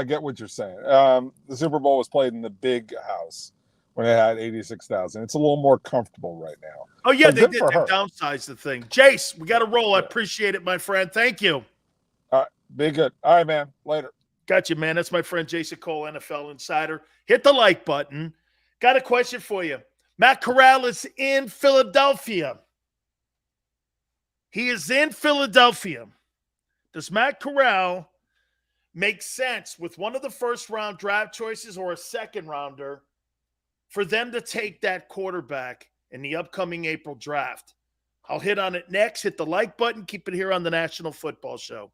get what you're saying. The Super Bowl was played in the big house when it had 86,000. It's a little more comfortable right now. Oh yeah, but they did. They downsized the thing. Jace, we got to roll. I appreciate it, my friend. Thank you. All right, be good. All right, man. Later. Got you, man. That's my friend Jason Cole, NFL Insider. Hit the like button. Got a question for you. Matt Corral is in Philadelphia. He is in Philadelphia. Does Matt Corral make sense with one of the first-round draft choices or a second-rounder for them to take that quarterback in the upcoming April draft? I'll hit on it next. Hit the like button. Keep it here on the National Football Show.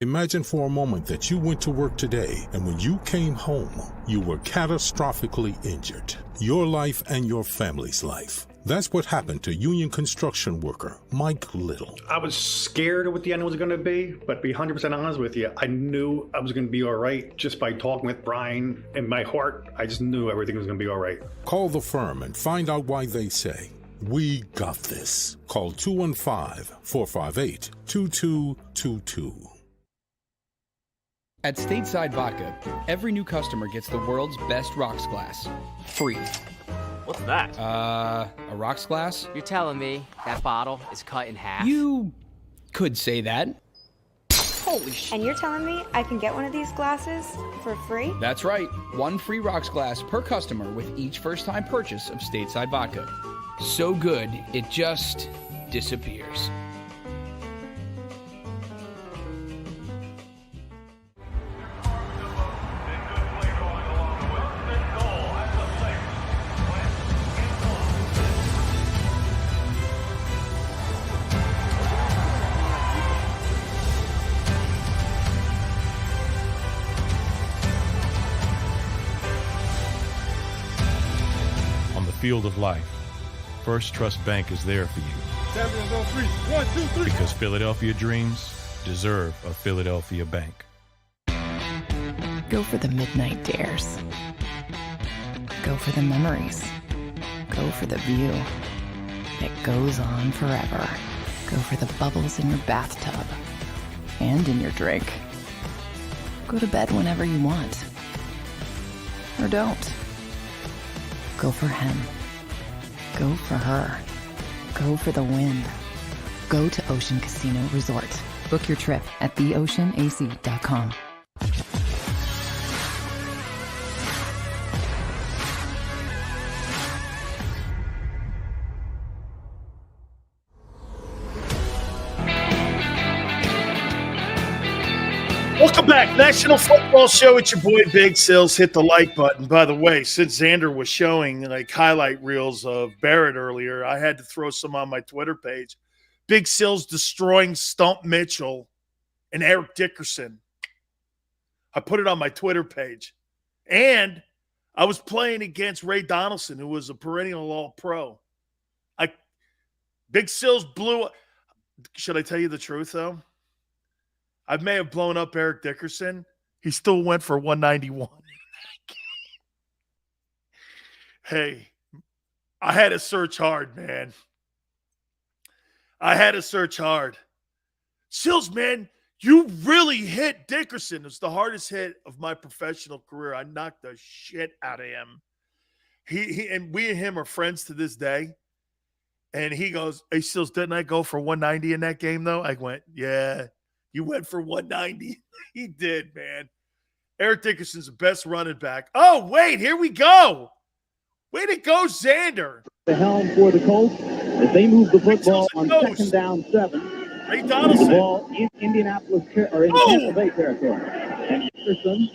Imagine for a moment that you went to work today and when you came home, you were catastrophically injured. Your life and your family's life. That's what happened to union construction worker Mike Little. I was scared of what the end was going to be, but to be 100% honest with you, I knew I was going to be all right just by talking with Brian. In my heart, I just knew everything was going to be all right. Call the firm and find out why they say, "We got this." Call 215-458-2222. At Stateside Vodka, every new customer gets the world's best rocks glass. Free. What's that? A rocks glass? You're telling me that bottle is cut in half? You could say that. Holy shit. And you're telling me I can get one of these glasses for free? That's right. 1 free rocks glass per customer with each first-time purchase of Stateside Vodka. So good, it just disappears. field of life, First Trust Bank is there for you. Champions on three. 1, 2, 3. Because Philadelphia dreams deserve a Philadelphia bank. Go for the midnight dares. Go for the memories. Go for the view that goes on forever. Go for the bubbles in your bathtub and in your drink. Go to bed whenever you want. Or don't. Go for him. Go for her. Go for the win. Go to Ocean Casino Resort. Book your trip at theoceanac.com. Welcome back. National Football Show. It's your boy Big Sills. Hit the like button. By the way, since Xander was showing like highlight reels of Barrett earlier, I had to throw some on my Twitter page. Big Sills destroying Stump Mitchell and Eric Dickerson. I put it on my Twitter page. And I was playing against Ray Donaldson, who was a perennial All-Pro. Big Sills blew up. Should I tell you the truth, though? I may have blown up Eric Dickerson. He still went for 191. Hey, I had to search hard, man. I had to search hard. Sills, man, you really hit Dickerson. It's the hardest hit of my professional career. I knocked the shit out of him. He and we and him are friends to this day. And he goes, "Hey, Sills, didn't I go for 190 in that game, though?" I went, "Yeah. You went for 190. He did, man. Eric Dickerson's the best running back. Oh, wait, here we go. Way to go, Xander. The helm for the Colts as they move the football on second down 7. Ray Donaldson. The ball in Indianapolis or in Tampa Bay territory. And Dickerson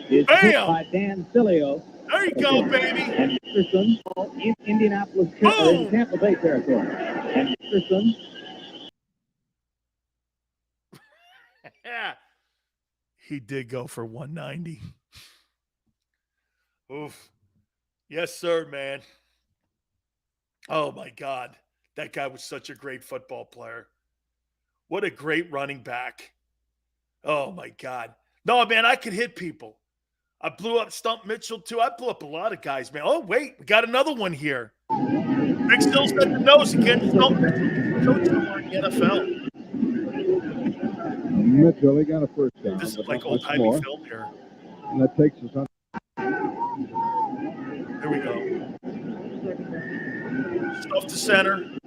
is hit by Dan Sileo. There you go, baby. And Dickerson in Indianapolis or in Tampa Bay territory. And Dickerson. Yeah, he did go for 190. Oof. Yes, sir, man. Oh, my God. That guy was such a great football player. What a great running back. Oh, my God. No, man, I could hit people. I blew up Stump Mitchell, too. I blew up a lot of guys, man. Oh, wait, we got another one here. Big Sills got the nose against Stump Mitchell. Coach in the NFL. Mitchell, he got a first down. This is like old-timey film here. And that takes us on. Here we go. Stuff to center.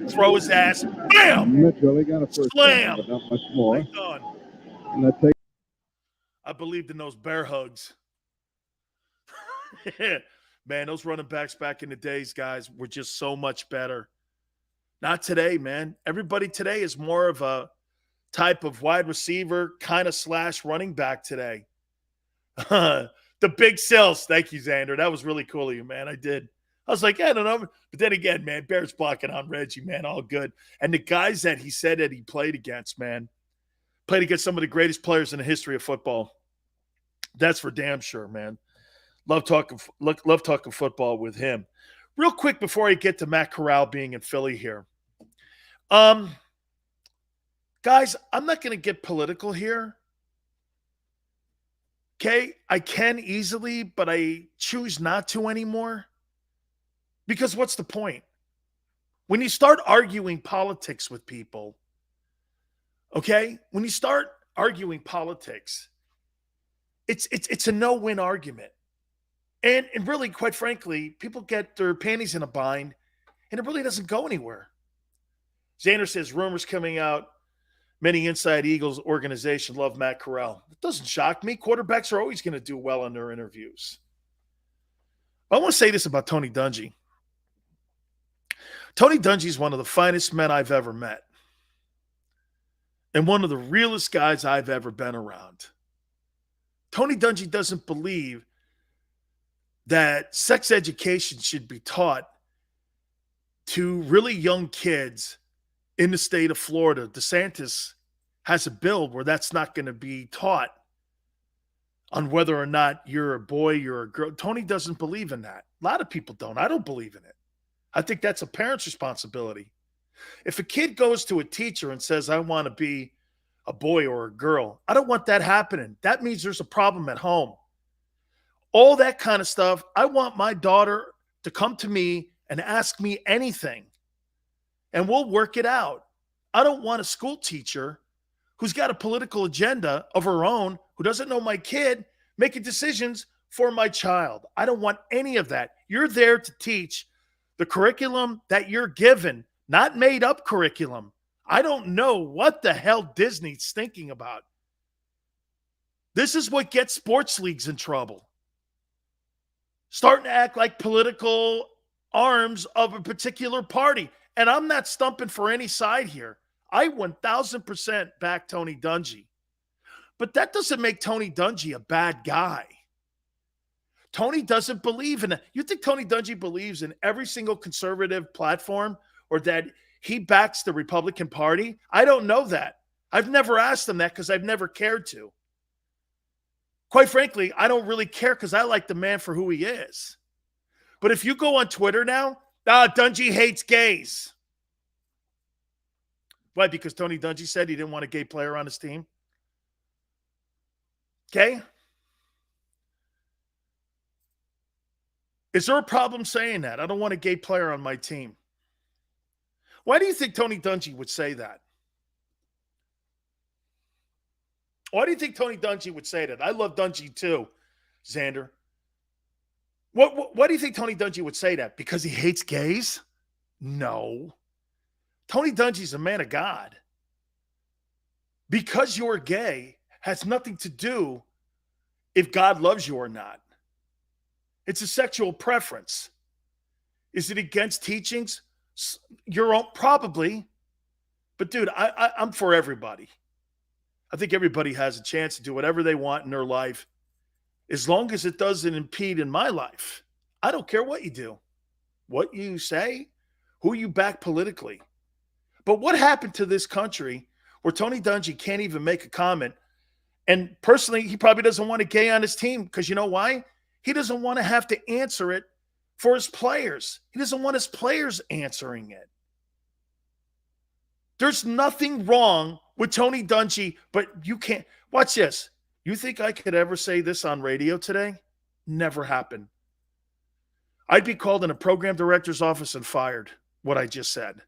Throw his ass. Bam! Mitchell, he got a first Slam! down, but not much more. Right And that takes. I believed in those bear hugs. Man, those running backs back in the days, guys, were just so much better. Not today, man. Everybody today is more of a type of wide receiver kind of / running back today. The Big Sills. Thank you, Xander. That was really cool of you, man. I did. I was like, I don't know. But then again, man, Bears blocking on Reggie, man, all good. And the guys that he said that he played against, man, played against some of the greatest players in the history of football. That's for damn sure, man. Love talking football with him. Real quick before I get to Matt Corral being in Philly here. Guys, I'm not going to get political here. Okay? I can easily, but I choose not to anymore. Because what's the point? When you start arguing politics with people, okay? When you start arguing politics, it's a no-win argument. And really, quite frankly, people get their panties in a bind, and it really doesn't go anywhere. Xander says, rumors coming out, many inside Eagles organization love Matt Corral. It doesn't shock me. Quarterbacks are always going to do well in their interviews. I want to say this about Tony Dungy. Tony Dungy is one of the finest men I've ever met. And one of the realest guys I've ever been around. Tony Dungy doesn't believe that sex education should be taught to really young kids in the state of Florida. DeSantis has a bill where that's not going to be taught on whether or not you're a boy, you're a girl. Tony doesn't believe in that. A lot of people don't. I don't believe in it. I think that's a parent's responsibility. If a kid goes to a teacher and says, I want to be a boy or a girl, I don't want that happening. That means there's a problem at home. All that kind of stuff. I want my daughter to come to me and ask me anything, and we'll work it out. I don't want a school teacher who's got a political agenda of her own, who doesn't know my kid, making decisions for my child. I don't want any of that. You're there to teach the curriculum that you're given, not made up curriculum. I don't know what the hell Disney's thinking about. This is what gets sports leagues in trouble. Starting to act like political arms of a particular party. And I'm not stumping for any side here. I 1,000% back Tony Dungy. But that doesn't make Tony Dungy a bad guy. Tony doesn't believe in it. You think Tony Dungy believes in every single conservative platform, or that he backs the Republican Party? I don't know that. I've never asked him that because I've never cared to. Quite frankly, I don't really care because I like the man for who he is. But if you go on Twitter now, Dungy hates gays. Why? Because Tony Dungy said he didn't want a gay player on his team? Okay? Is there a problem saying that? I don't want a gay player on my team. Why do you think Tony Dungy would say that? Why do you think Tony Dungy would say that? I love Dungy too, Xander. Why do you think Tony Dungy would say that? Because he hates gays? No. Tony Dungy's a man of God. Because you're gay has nothing to do if God loves you or not. It's a sexual preference. Is it against teachings? Your own, probably. But dude, I'm for everybody. I think everybody has a chance to do whatever they want in their life, as long as it doesn't impede in my life. I don't care what you do, what you say, who you back politically. But what happened to this country where Tony Dungy can't even make a comment? And personally, he probably doesn't want a gay on his team because you know why? He doesn't want to have to answer it for his players. He doesn't want his players answering it. There's nothing wrong with Tony Dungy, but you can't. Watch this. You think I could ever say this on radio today? Never happened. I'd be called in a program director's office and fired, what I just said.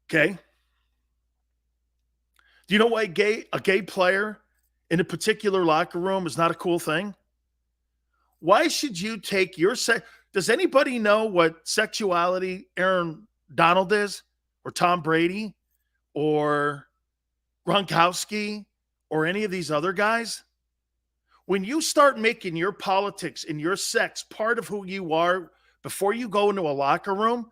Okay? Do you know why a gay player in a particular locker room is not a cool thing? Why should you take your sex? Does anybody know what sexuality Aaron Donald is? Or Tom Brady? Or Gronkowski? Or any of these other guys? When you start making your politics and your sex part of who you are before you go into a locker room,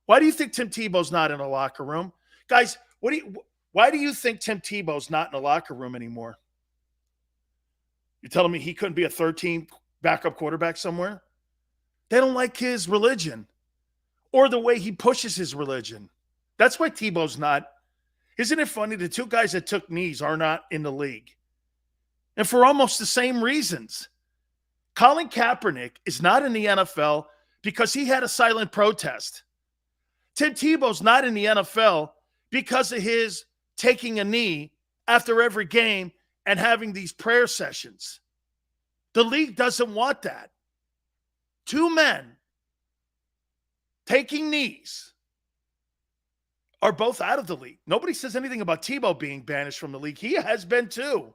why do you think Tim Tebow's not in a locker room? Guys, why do you think Tim Tebow's not in a locker room anymore? You're telling me he couldn't be a third-team backup quarterback somewhere? They don't like his religion or the way he pushes his religion. That's why Tebow's not. Isn't it funny? The two guys that took knees are not in the league. And for almost the same reasons. Colin Kaepernick is not in the NFL because he had a silent protest. Tim Tebow's not in the NFL because of his taking a knee after every game and having these prayer sessions. The league doesn't want that. Two men taking knees are both out of the league. Nobody says anything about Tebow being banished from the league. He has been too.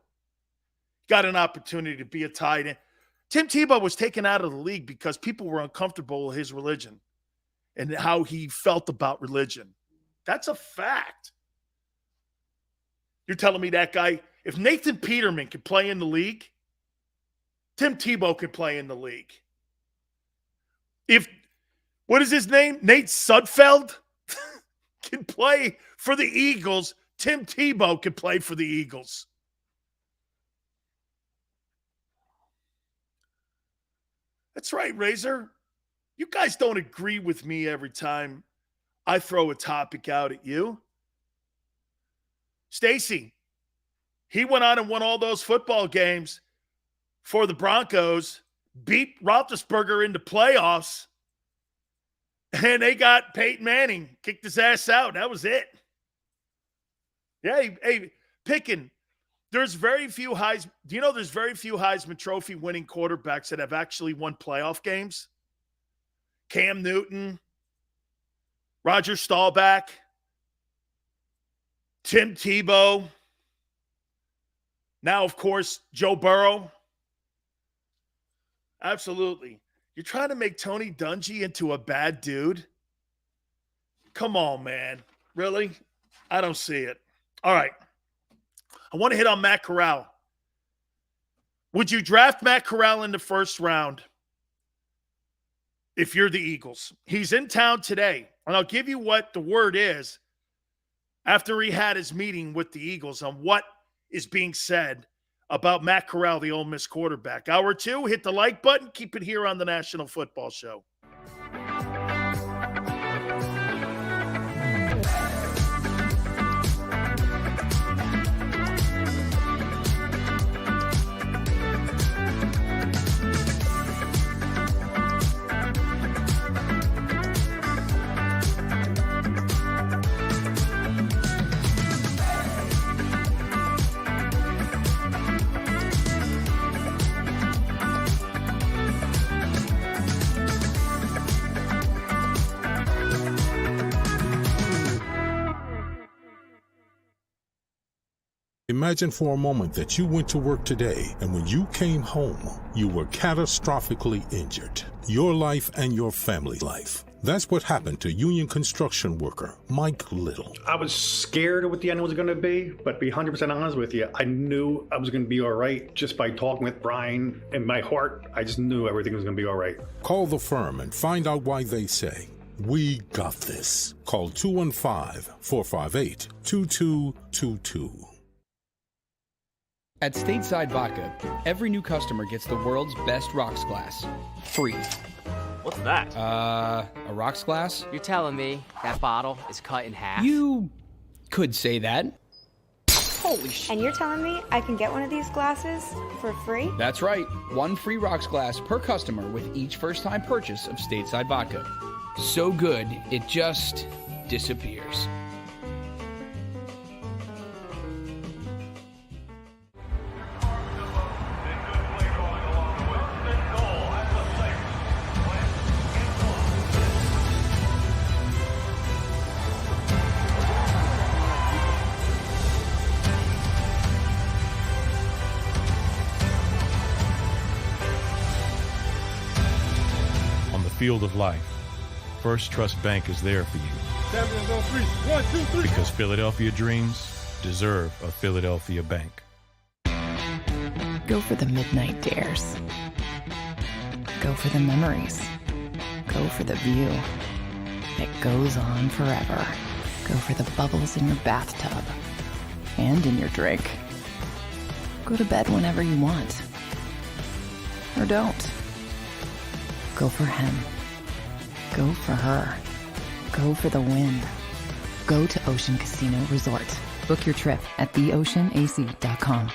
Got an opportunity to be a tight end. Tim Tebow was taken out of the league because people were uncomfortable with his religion and how he felt about religion. That's a fact. You're telling me that guy, if Nathan Peterman could play in the league, Tim Tebow could play in the league. If, what is his name? Nate Sudfeld can play for the Eagles. Tim Tebow can play for the Eagles. That's right, Razor. You guys don't agree with me every time I throw a topic out at you. Stacy, he went on and won all those football games for the Broncos beat Roethlisberger into playoffs, and they got Peyton Manning, kicked his ass out. That was it. Yeah, hey, picking. There's very few there's very few Heisman Trophy winning quarterbacks that have actually won playoff games? Cam Newton, Roger Staubach, Tim Tebow. Now, of course, Joe Burrow. Absolutely. You're trying to make Tony Dungy into a bad dude? Come on, man. Really? I don't see it. All right. I want to hit on Matt Corral. Would you draft Matt Corral in the first round if you're the Eagles? He's in town today, and I'll give you what the word is after he had his meeting with the Eagles on what is being said about Matt Corral, the Ole Miss quarterback. Hour 2, hit the like button. Keep it here on the National Football Show. Imagine for a moment that you went to work today, and when you came home, you were catastrophically injured. Your life and your family life. That's what happened to union construction worker Mike Little. I was scared of what the end was going to be, but to be 100% honest with you, I knew I was going to be all right just by talking with Brian. In my heart, I just knew everything was going to be all right. Call the firm and find out why they say, "We got this." Call 215-458-2222. At Stateside Vodka, every new customer gets the world's best rocks glass. Free. What's that? A rocks glass? You're telling me that bottle is cut in half? You could say that. Holy shit. And you're telling me I can get one of these glasses for free? That's right. One free rocks glass per customer with each first-time purchase of Stateside Vodka. So good, it just disappears. Field of life, First Trust Bank is there for you. Champions on 3. 1, 2, 3. Because Philadelphia dreams deserve a Philadelphia bank. Go for the midnight dares. Go for the memories. Go for the view that goes on forever. Go for the bubbles in your bathtub and in your drink. Go to bed whenever you want. Or don't. Go for him. Go for her. Go for the win. Go to Ocean Casino Resort. Book your trip at theoceanac.com.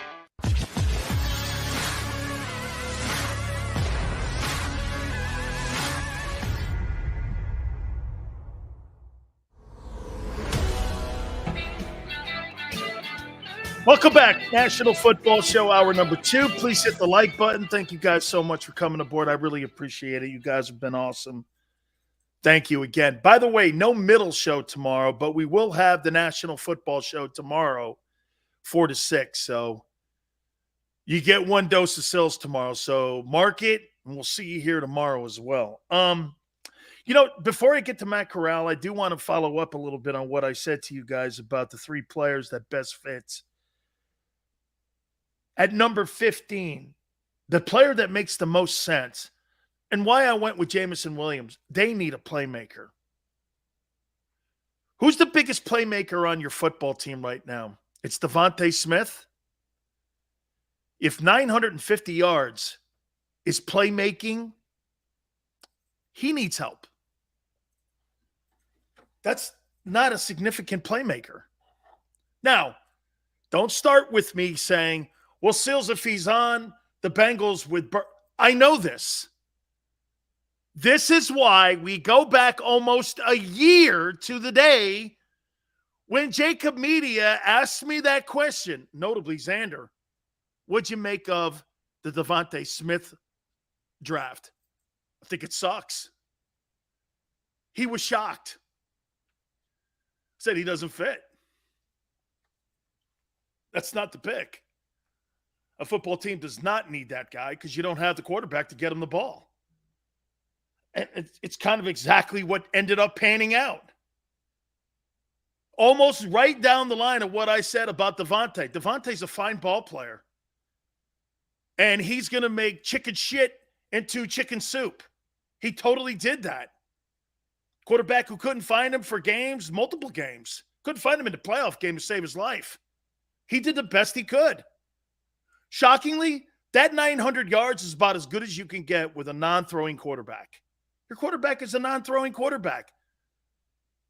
Welcome back. National Football Show, hour number 2. Please hit the like button. Thank you guys so much for coming aboard. I really appreciate it. You guys have been awesome. Thank you again. By the way, no middle show tomorrow, but we will have the National Football Show tomorrow, 4 to 6. So you get one dose of Sills tomorrow. So mark it, and we'll see you here tomorrow as well. Before I get to Matt Corral, I do want to follow up a little bit on what I said to you guys about the 3 players that best fits. At number 15, the player that makes the most sense, and why I went with Jameson Williams, they need a playmaker. Who's the biggest playmaker on your football team right now? It's Devontae Smith. If 950 yards is playmaking, he needs help. That's not a significant playmaker. Now, don't start with me saying, well, Sills, if he's on the Bengals with I know this. This is why we go back almost a year to the day when JAKIB Media asked me that question, notably Xander, what'd you make of the Devontae Smith draft? I think it sucks. He was shocked. Said he doesn't fit. That's not the pick. A football team does not need that guy because you don't have the quarterback to get him the ball. And it's kind of exactly what ended up panning out. Almost right down the line of what I said about Devontae. Devontae's a fine ball player. And he's going to make chicken shit into chicken soup. He totally did that. Quarterback who couldn't find him for games, multiple games. Couldn't find him in the playoff game to save his life. He did the best he could. Shockingly, that 900 yards is about as good as you can get with a non-throwing quarterback. Your quarterback is a non-throwing quarterback.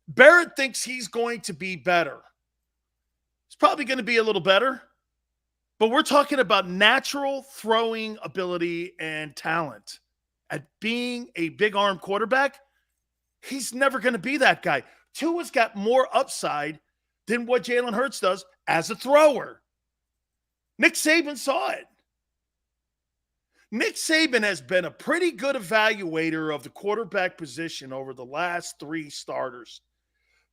Barrett thinks he's going to be better. He's probably going to be a little better. But we're talking about natural throwing ability and talent. At being a big arm quarterback, he's never going to be that guy. Tua's got more upside than what Jalen Hurts does as a thrower. Nick Saban saw it. Nick Saban has been a pretty good evaluator of the quarterback position over the last 3 starters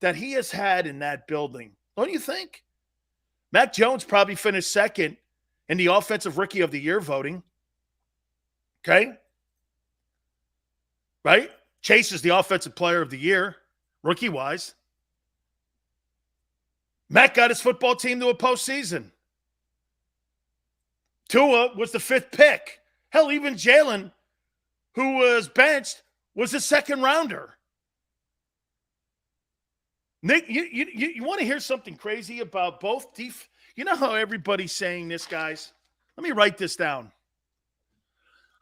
that he has had in that building. Don't you think? Mac Jones probably finished second in the Offensive Rookie of the Year voting. Okay? Right? Chase is the Offensive Player of the Year, rookie-wise. Mac got his football team to a postseason. Tua was the 5th pick. Hell, even Jalen, who was benched, was a 2nd rounder. Nick, you want to hear something crazy about both you know how everybody's saying this, guys? Let me write this down.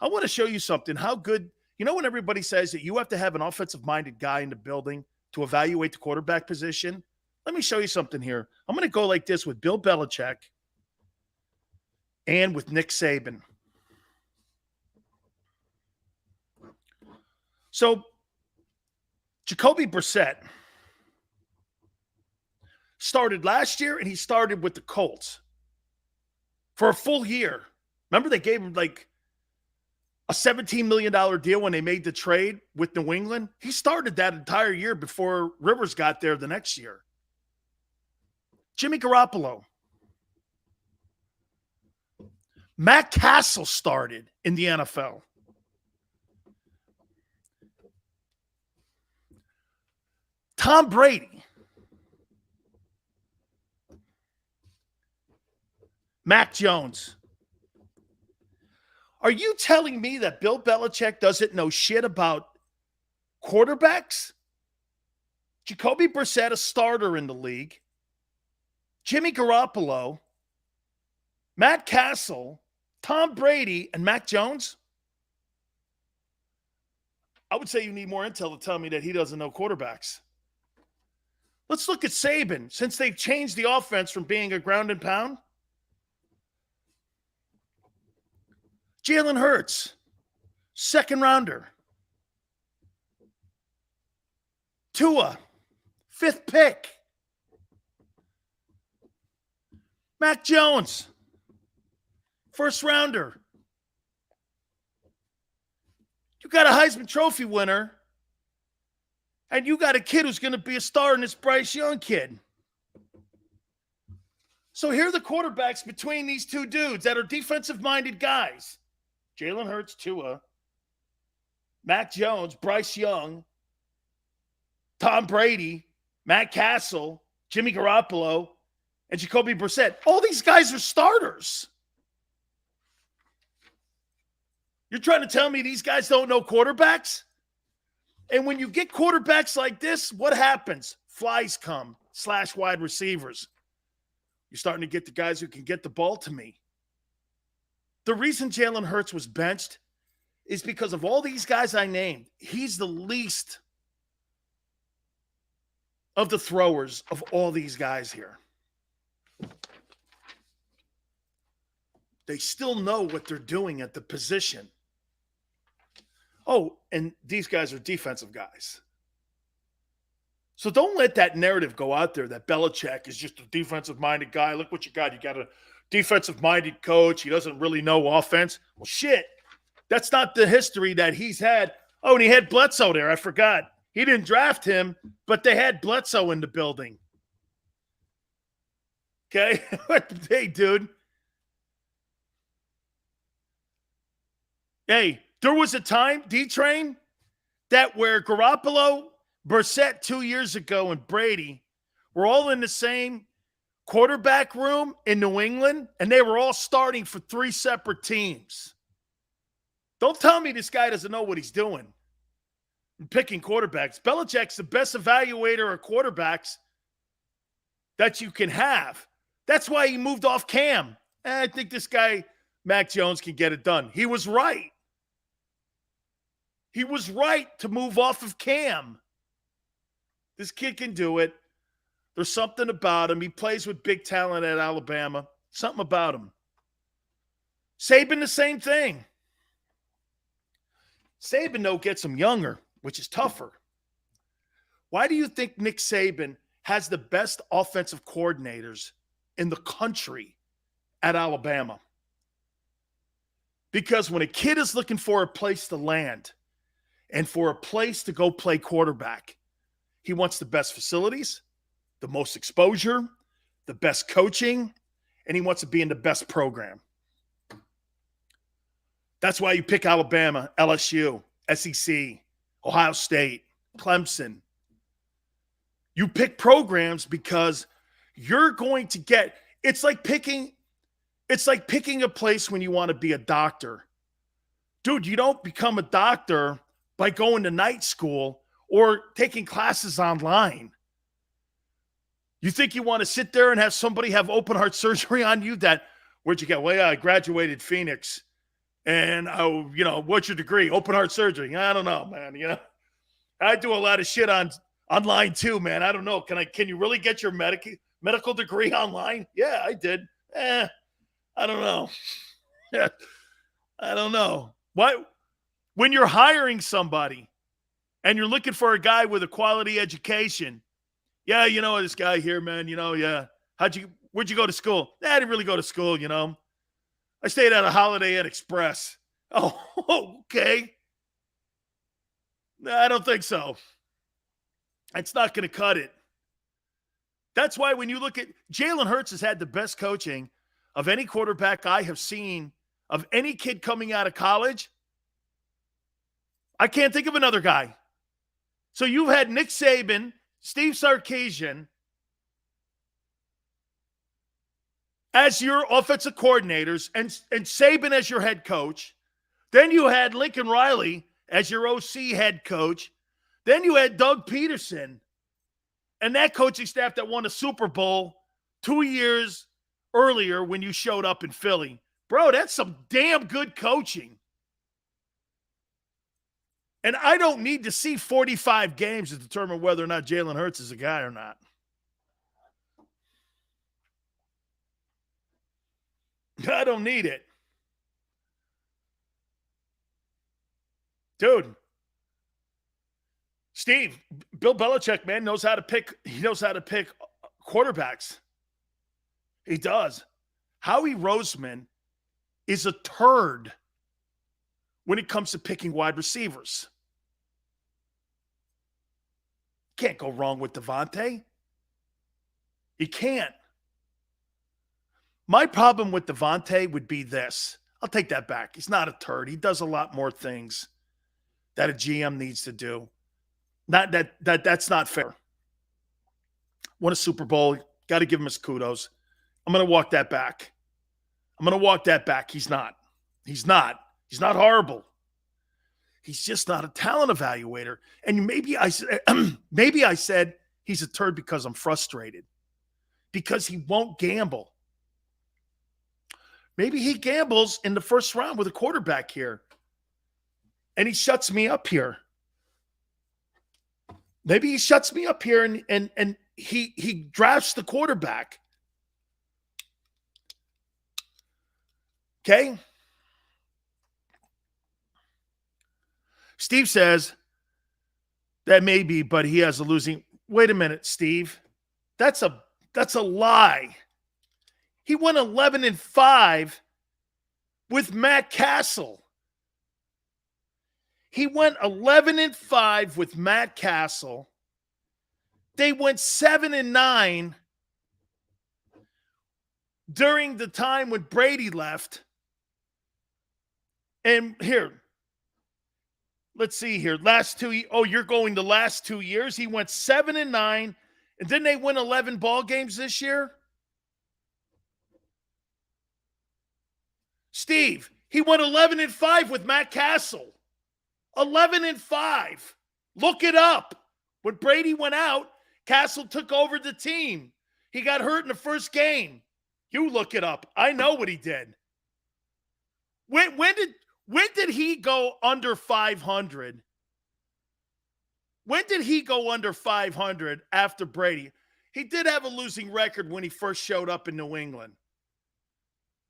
I want to show you something. How good, you know when everybody says that you have to have an offensive-minded guy in the building to evaluate the quarterback position? Let me show you something here. I'm going to go like this with Bill Belichick and with Nick Saban. So, Jacoby Brissett started last year, and he started with the Colts for a full year. Remember they gave him like a $17 million deal when they made the trade with New England? He started that entire year before Rivers got there the next year. Jimmy Garoppolo. Matt Castle started in the NFL. Tom Brady. Mac Jones. Are you telling me that Bill Belichick doesn't know shit about quarterbacks? Jacoby Brissett, a starter in the league. Jimmy Garoppolo. Matt Castle. Tom Brady and Mac Jones? I would say you need more intel to tell me that he doesn't know quarterbacks. Let's look at Saban. Since they've changed the offense from being a ground and pound. Jalen Hurts, 2nd rounder. Tua, 5th pick. Mac Jones, 1st rounder. You got a Heisman Trophy winner, and you got a kid who's going to be a star in this Bryce Young kid. So here are the quarterbacks between these two dudes that are defensive-minded guys. Jalen Hurts, Tua, Mac Jones, Bryce Young, Tom Brady, Matt Castle, Jimmy Garoppolo, and Jacoby Brissett. All these guys are starters. You're trying to tell me these guys don't know quarterbacks? And when you get quarterbacks like this, what happens? Flies come, / wide receivers. You're starting to get the guys who can get the ball to me. The reason Jalen Hurts was benched is because of all these guys I named. He's the least of the throwers of all these guys here. They still know what they're doing at the position. Oh, and these guys are defensive guys. So don't let that narrative go out there that Belichick is just a defensive-minded guy. Look what you got. You got a defensive-minded coach. He doesn't really know offense. Well, shit. That's not the history that he's had. Oh, and he had Bledsoe there. I forgot. He didn't draft him, but they had Bledsoe in the building. Okay? Hey, dude. Hey, there was a time, D-Train, that where Garoppolo, Brissett 2 years ago, and Brady were all in the same quarterback room in New England, and they were all starting for 3 separate teams. Don't tell me this guy doesn't know what he's doing. Picking quarterbacks. Belichick's the best evaluator of quarterbacks that you can have. That's why he moved off Cam. I think this guy, Mac Jones, can get it done. He was right. He was right to move off of Cam. This kid can do it. There's something about him. He plays with big talent at Alabama. Something about him. Saban, the same thing. Saban, though, gets him younger, which is tougher. Why do you think Nick Saban has the best offensive coordinators in the country at Alabama? Because when a kid is looking for a place to land and for a place to go play quarterback, he wants the best facilities, the most exposure, the best coaching, and he wants to be in the best program. That's why you pick Alabama, LSU, SEC, Ohio State, Clemson. You pick programs because you're going to get – it's like picking a place when you want to be a doctor. Dude, you don't become a doctor by going to night school or taking classes online. You think you want to sit there and have somebody have open heart surgery on you that, where'd you get? Well, yeah, I graduated Phoenix. And, what's your degree? Open heart surgery. I don't know, man. I do a lot of shit online too, man. I don't know. Can you really get your medical degree online? Yeah, I did. I don't know. I don't know. What? When you're hiring somebody and you're looking for a guy with a quality education, yeah, this guy here, man, yeah. Where'd you go to school? I didn't really go to school, I stayed at a Holiday Inn Express. Oh, okay. No, I don't think so. It's not going to cut it. That's why when you look at Jalen Hurts has had the best coaching of any quarterback I have seen, of any kid coming out of college. I can't think of another guy. So you've had Nick Saban, Steve Sarkisian as your offensive coordinators and Saban as your head coach. Then you had Lincoln Riley as your OC head coach. Then you had Doug Peterson and that coaching staff that won a Super Bowl 2 years earlier when you showed up in Philly. Bro, that's some damn good coaching. And I don't need to see 45 games to determine whether or not Jalen Hurts is a guy or not. I don't need it. Dude. Steve, Bill Belichick, man, knows how to pick. He knows how to pick quarterbacks. He does. Howie Roseman is a turd when it comes to picking wide receivers. Can't go wrong with Devontae. You can't. My problem with Devontae would be this. I'll take that back. He's not a turd. He does a lot more things that a GM needs to do. That's not fair. Won a Super Bowl. Got to give him his kudos. I'm going to walk that back. He's not. He's not horrible. He's just not a talent evaluator. And maybe I said he's a turd because I'm frustrated. Because he won't gamble. Maybe he gambles in the first round with a quarterback here. And he shuts me up here. Maybe he shuts me up here and he drafts the quarterback. Okay? Steve says that may be, but he has a losing. Wait a minute, Steve. That's a lie. He won 11-5 with Matt Castle. He went 11-5 with Matt Castle. They went 7-9 during the time when Brady left. And here, let's see here. You're going the last 2 years. He went 7-9, and didn't they win 11 ball games this year? Steve, he went 11-5 with Matt Castle. 11-5. Look it up. When Brady went out, Castle took over the team. He got hurt in the first game. You look it up. I know what he did. When did he go under 500? When did he go under 500 after Brady? He did have a losing record when he first showed up in New England.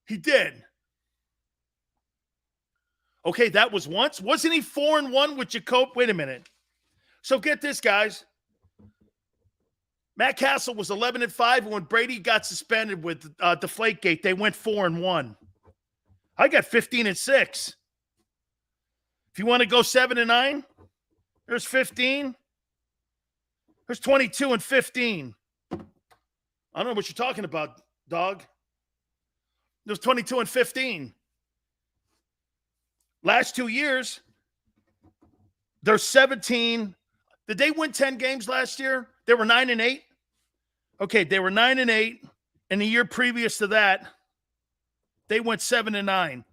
He did. Okay, that was once. Wasn't he 4-1 with JAKIB? Wait a minute. So get this, guys. Matt Castle was 11-5, and when Brady got suspended with Deflategate, they went 4-1. I got 15-6. If you want to go 7-9, there's 15. There's 22-15. I don't know what you're talking about, dog. There's 22-15. Last 2 years, they're 17. Did they win 10 games last year? They were 9-8. Okay, they were 9-8. And the year previous to that, they went 7-9.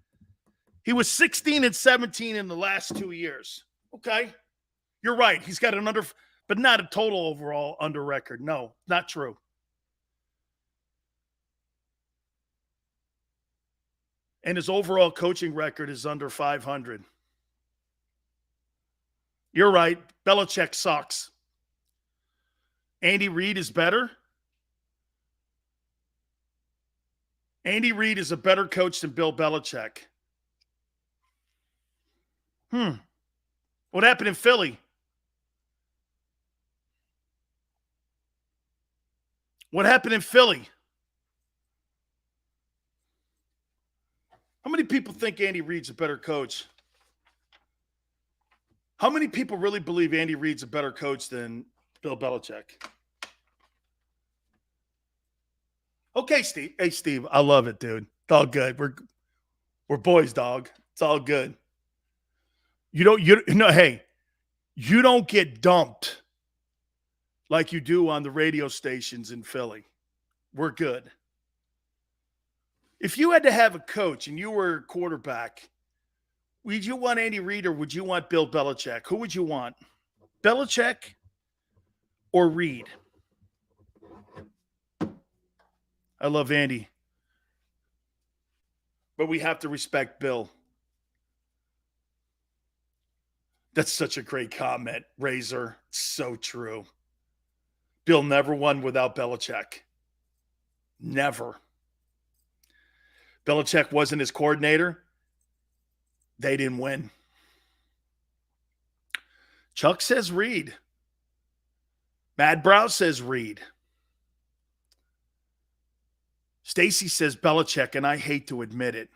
He was 16-17 in the last 2 years. Okay, you're right. He's got an under, but not a total overall under record. No, not true. And his overall coaching record is under 500. You're right. Belichick sucks. Andy Reid is better. Andy Reid is a better coach than Bill Belichick. What happened in Philly? What happened in Philly? How many people think Andy Reid's a better coach? How many people really believe Andy Reid's a better coach than Bill Belichick? Okay, Steve. Hey, Steve, I love it, dude. It's all good. We're boys, dog. It's all good. You don't get dumped like you do on the radio stations in Philly. We're good. If you had to have a coach and you were a quarterback, would you want Andy Reid or would you want Bill Belichick? Who would you want? Belichick or Reid? I love Andy. But we have to respect Bill. That's such a great comment, Razor. So true. Bill never won without Belichick. Never. Belichick wasn't his coordinator. They didn't win. Chuck says Reid. Mad Brow says Reid. Stacy says Belichick, and I hate to admit it.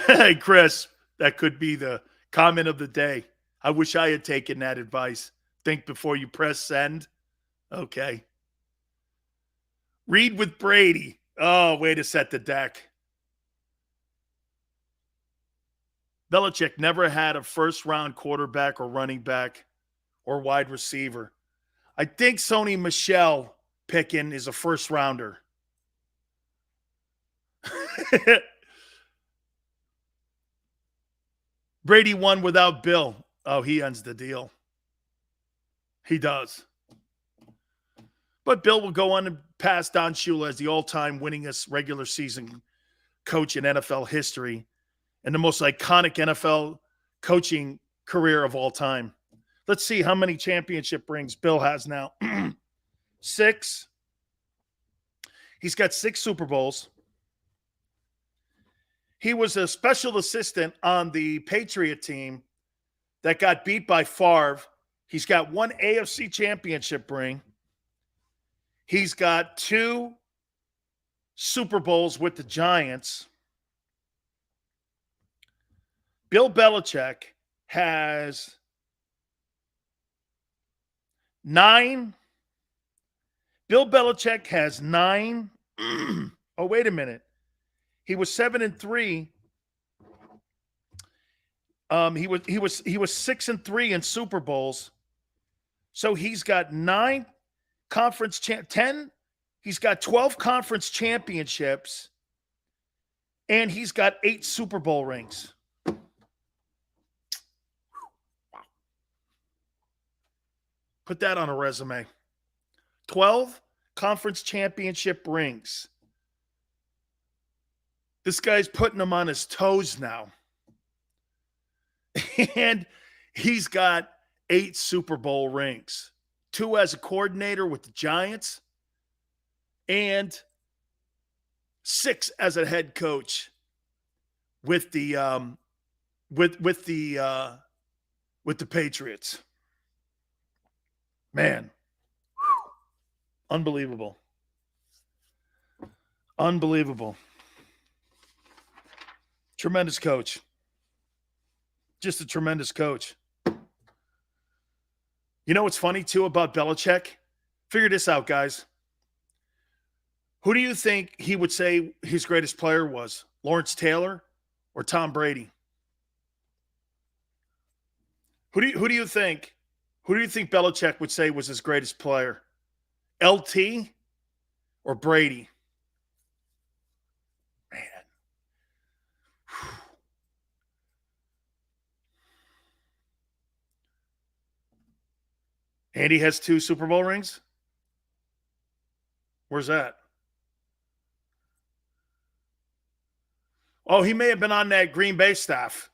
Hey, Chris, that could be the comment of the day. I wish I had taken that advice. Think before you press send. Okay. Reid with Brady. Oh, way to set the deck. Belichick never had a first-round quarterback or running back or wide receiver. I think Sony Michel picking is a first-rounder. Brady won without Bill. Oh, he ends the deal. He does. But Bill will go on and pass Don Shula as the all-time winningest regular season coach in NFL history and the most iconic NFL coaching career of all time. Let's see how many championship rings Bill has now. 6. He's got 6 Super Bowls. He was a special assistant on the Patriot team that got beat by Favre. He's got 1 AFC championship ring. He's got 2 Super Bowls with the Giants. Bill Belichick has 9. Bill Belichick has 9. Oh, wait a minute. He was 7-3. He was 6-3 in Super Bowls. So he's got 9 conference 10. He's got 12 conference championships, and he's got 8 Super Bowl rings. Wow. Put that on a resume. 12 conference championship rings. This guy's putting them on his toes now. And he's got 8 Super Bowl rings. 2 as a coordinator with the Giants, and 6 as a head coach with the Patriots. Man, unbelievable. Unbelievable. Tremendous coach. Just a tremendous coach. You know what's funny, too, about Belichick? Figure this out, guys. Who do you think he would say his greatest player was? Lawrence Taylor or Tom Brady? Who do you think Belichick would say was his greatest player? LT or Brady? Man. Andy has 2 Super Bowl rings? Where's that? Oh, he may have been on that Green Bay staff.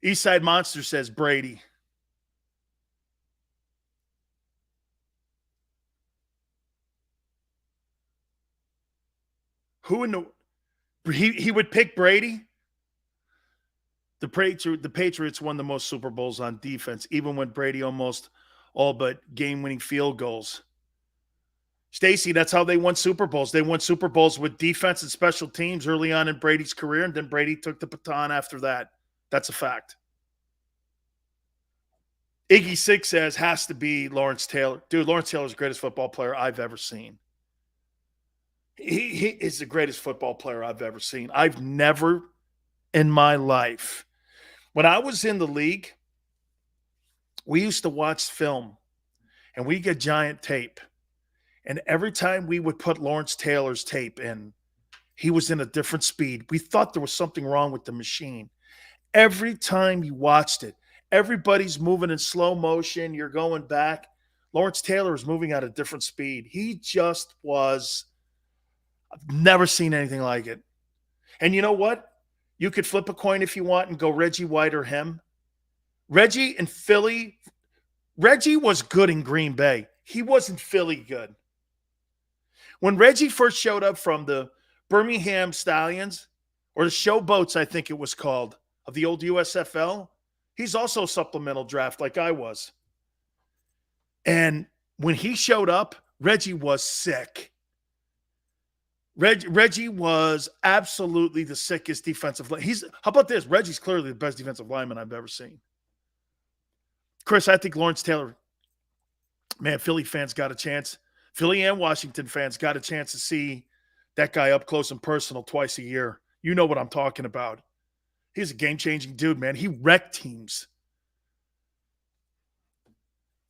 Eastside Monster says Brady. Who in the... He would pick Brady? The Patriots won the most Super Bowls on defense, even when Brady almost all but game-winning field goals. Stacy, that's how they won Super Bowls. They won Super Bowls with defense and special teams early on in Brady's career, and then Brady took the baton after that. That's a fact. Iggy Six says, has to be Lawrence Taylor. Dude, Lawrence Taylor is the greatest football player I've ever seen. He is the greatest football player I've ever seen. I've never in my life... When I was in the league, we used to watch film, and we get giant tape. And every time we would put Lawrence Taylor's tape in, he was in a different speed. We thought there was something wrong with the machine. Every time you watched it, everybody's moving in slow motion. You're going back. Lawrence Taylor is moving at a different speed. He just was – I've never seen anything like it. And you know what? You could flip a coin if you want and go Reggie White or him. Reggie in Philly, Reggie was good in Green Bay. He wasn't Philly good. When Reggie first showed up from the Birmingham Stallions, or the Showboats, I think it was called, of the old USFL, he's also supplemental draft like I was. And when he showed up, Reggie was sick. Reggie was absolutely the sickest defensive lineman. How about this? Reggie's clearly the best defensive lineman I've ever seen. Chris, I think Lawrence Taylor, man, Philly fans got a chance. Philly and Washington fans got a chance to see that guy up close and personal twice a year. You know what I'm talking about. He's a game-changing dude, man. He wrecked teams.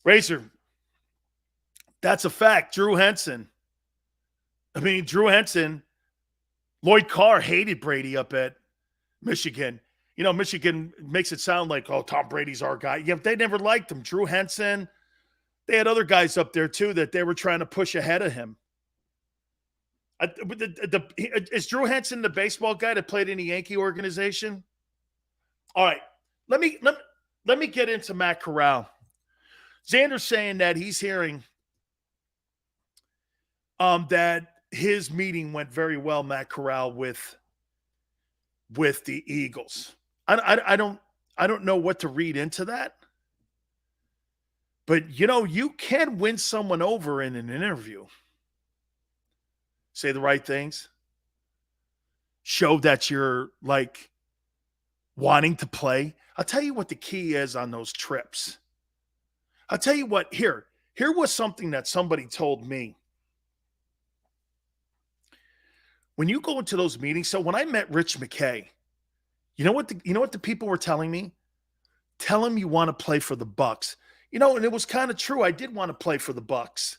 Razor, that's a fact. Drew Henson. Drew Henson, Lloyd Carr hated Brady up at Michigan. You know, Michigan makes it sound like, oh, Tom Brady's our guy. Yeah, they never liked him. Drew Henson, they had other guys up there, too, that they were trying to push ahead of him. Is Drew Henson the baseball guy that played in the Yankee organization? All right, let me get into Matt Corral. Xander's saying that he's hearing that his meeting went very well, Matt Corral, with with the Eagles. I don't know what to read into that. But, you can win someone over in an interview. Say the right things. Show that you're, wanting to play. I'll tell you what the key is on those trips. I'll tell you what, here was something that somebody told me. When you go into those meetings, so when I met Rich McKay, you know what the people were telling me? Tell him you want to play for the Bucs. And it was kind of true. I did want to play for the Bucs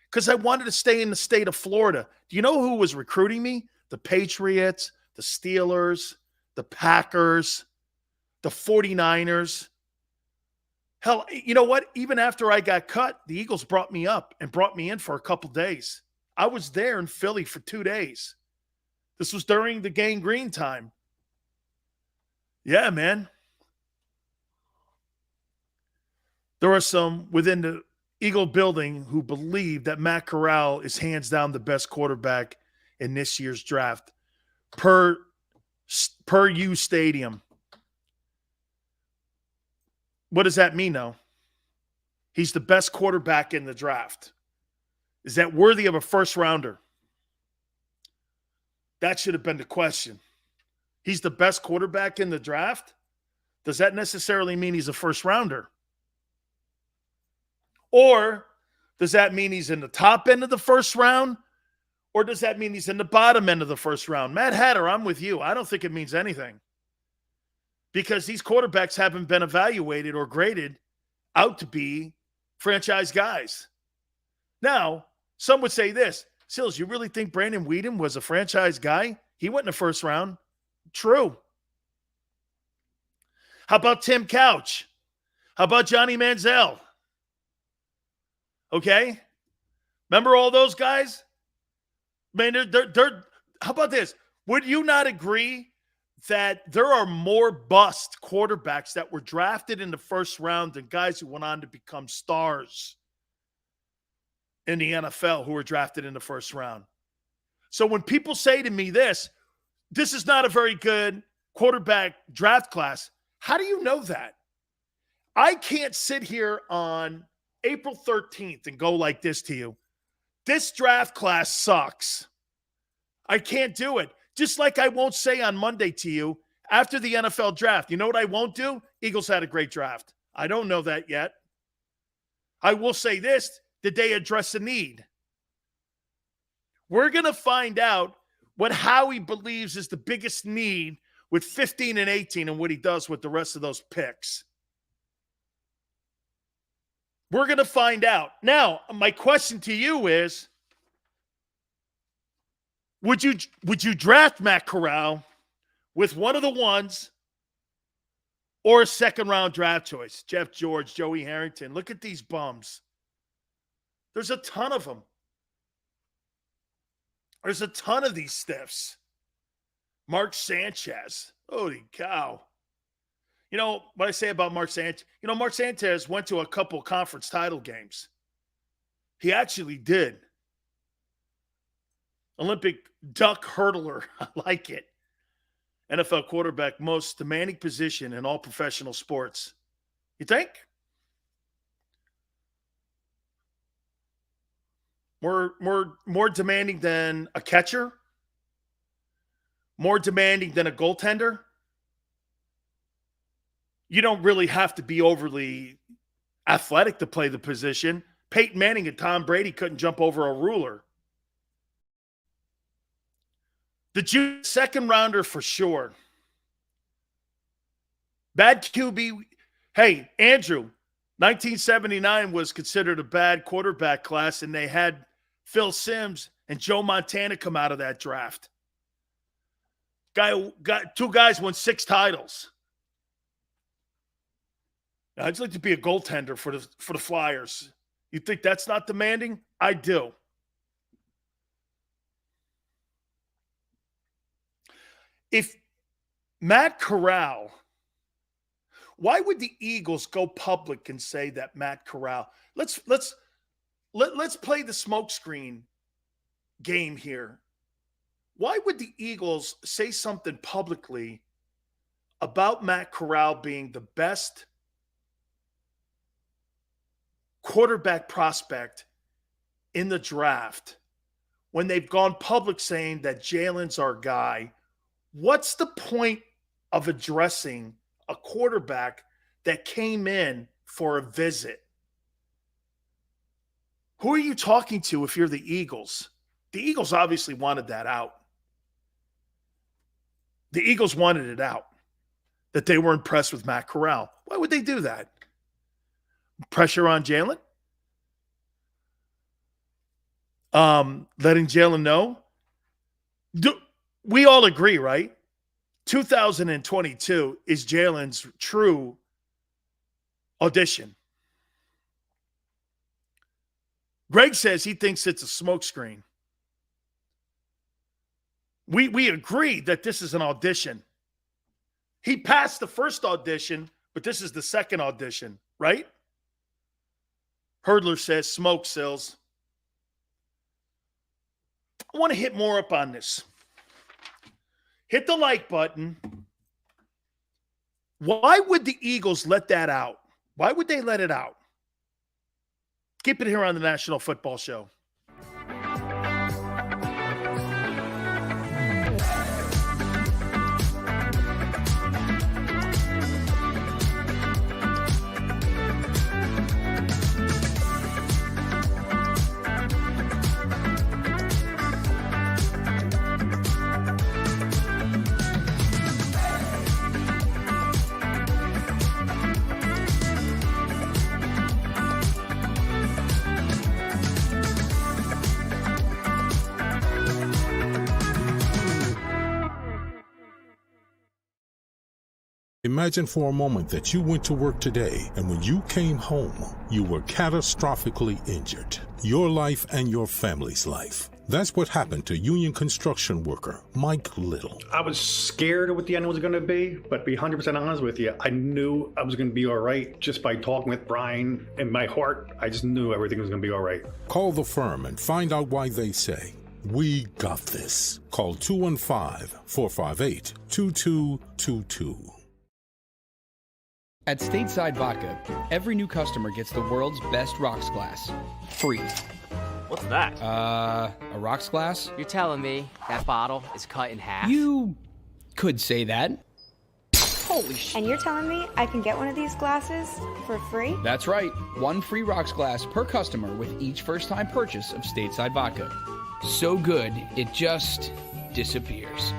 because I wanted to stay in the state of Florida. Do you know who was recruiting me? The Patriots, the Steelers, the Packers, the 49ers. Hell, you know what? Even after I got cut, the Eagles brought me up and brought me in for a couple days. I was there in Philly for 2 days. This was during the Gang Green time. Yeah, man. There are some within the Eagle building who believe that Matt Corral is hands down the best quarterback in this year's draft per U Stadium. What does that mean, though? He's the best quarterback in the draft. Is that worthy of a first rounder? That should have been the question. He's the best quarterback in the draft? Does that necessarily mean he's a first rounder? Or does that mean he's in the top end of the first round? Or does that mean he's in the bottom end of the first round? Matt Hatter, I'm with you. I don't think it means anything. Because these quarterbacks haven't been evaluated or graded out to be franchise guys. Now, some would say this. Sills, you really think Brandon Weeden was a franchise guy? He went in the first round. True. How about Tim Couch? How about Johnny Manziel? Okay? Remember all those guys? Man, they're how about this? Would you not agree that there are more bust quarterbacks that were drafted in the first round than guys who went on to become stars in the NFL who were drafted in the first round? So when people say to me this is not a very good quarterback draft class, how do you know that? I can't sit here on April 13th and go like this to you. This draft class sucks. I can't do it. Just like I won't say on Monday to you, after the NFL draft, you know what I won't do? Eagles had a great draft. I don't know that yet. I will say this, did they address a need? We're going to find out what Howie believes is the biggest need with 15 and 18 and what he does with the rest of those picks. We're going to find out. Now, my question to you is, would you draft Matt Corral with one of the ones or a second-round draft choice? Jeff George, Joey Harrington. Look at these bums. There's a ton of them. There's a ton of these stiffs. Mark Sanchez. Holy cow. You know what I say about Mark Sanchez? You know, Mark Sanchez went to a couple conference title games. He actually did. Olympic duck hurdler. I like it. NFL quarterback, most demanding position in all professional sports. You think? More demanding than a catcher? More demanding than a goaltender? You don't really have to be overly athletic to play the position. Peyton Manning and Tom Brady couldn't jump over a ruler. The second rounder for sure. Bad QB. Hey, Andrew, 1979 was considered a bad quarterback class, and they had Phil Simms and Joe Montana come out of that draft. Two guys won 6 titles. I'd like to be a goaltender for the Flyers. You think that's not demanding? I do. If Matt Corral, why would the Eagles go public and say that Matt Corral? Let's play the smokescreen game here. Why would the Eagles say something publicly about Matt Corral being the best quarterback prospect in the draft when they've gone public saying that Jalen's our guy? What's the point of addressing a quarterback that came in for a visit? Who are you talking to if you're the Eagles? The Eagles obviously wanted that out. The Eagles wanted it out, that they were impressed with Matt Corral. Why would they do that? Pressure on Jalen? Letting Jalen know? We all agree, right? 2022 is Jalen's true audition. Greg says he thinks it's a smokescreen. We agree that this is an audition. He passed the first audition, but this is the second audition, right? Hurdler says smoke, Sills. I want to hit more up on this. Hit the like button. Why would the Eagles let that out? Why would they let it out? Keep it here on the National Football Show. Imagine for a moment that you went to work today and when you came home, you were catastrophically injured. Your life and your family's life. That's what happened to union construction worker Mike Little. I was scared of what the end was going to be, but to be 100% honest with you, I knew I was going to be all right just by talking with Brian. In my heart, I just knew everything was going to be all right. Call the firm and find out why they say, "We got this." Call 215-458-2222. At Stateside Vodka, every new customer gets the world's best rocks glass, free. What's that? A rocks glass? You're telling me that bottle is cut in half? You could say that. Holy shit. And you're telling me I can get one of these glasses for free? That's right. One free rocks glass per customer with each first-time purchase of Stateside Vodka. So good, it just disappears.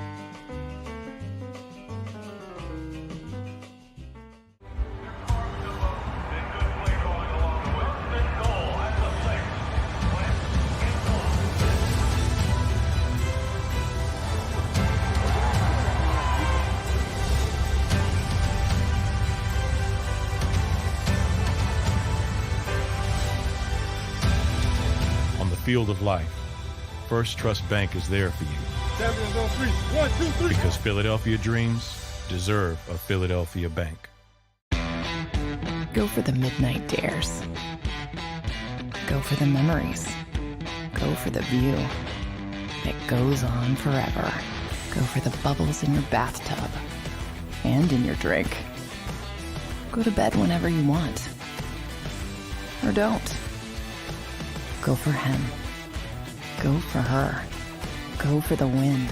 Field of life, First Trust Bank is there for you. Champions on three. 1, 2, 3. Because Philadelphia dreams deserve a Philadelphia bank. Go for the midnight dares. Go for the memories. Go for the view that goes on forever. Go for the bubbles in your bathtub and in your drink. Go to bed whenever you want. Or don't. Go for him. Go for her. Go for the win.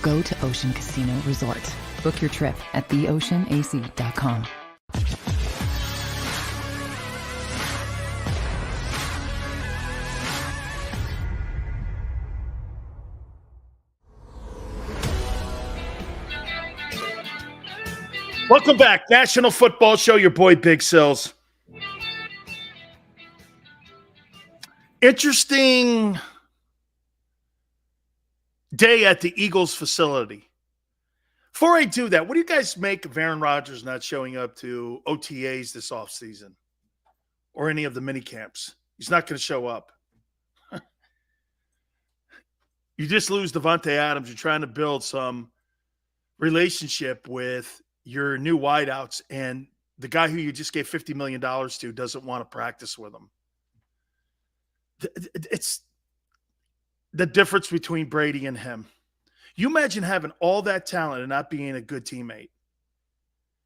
Go to Ocean Casino Resort. Book your trip at theoceanac.com. Welcome back. National Football Show, your boy Big Sills. Interesting day at the Eagles facility. Before I do that, what do you guys make of Aaron Rodgers not showing up to OTAs this offseason or any of the mini camps? He's not going to show up. You just lose Devontae Adams. You're trying to build some relationship with your new wideouts, and the guy who you just gave $50 million to doesn't want to practice with him. It's the difference between Brady and him. You imagine having all that talent and not being a good teammate.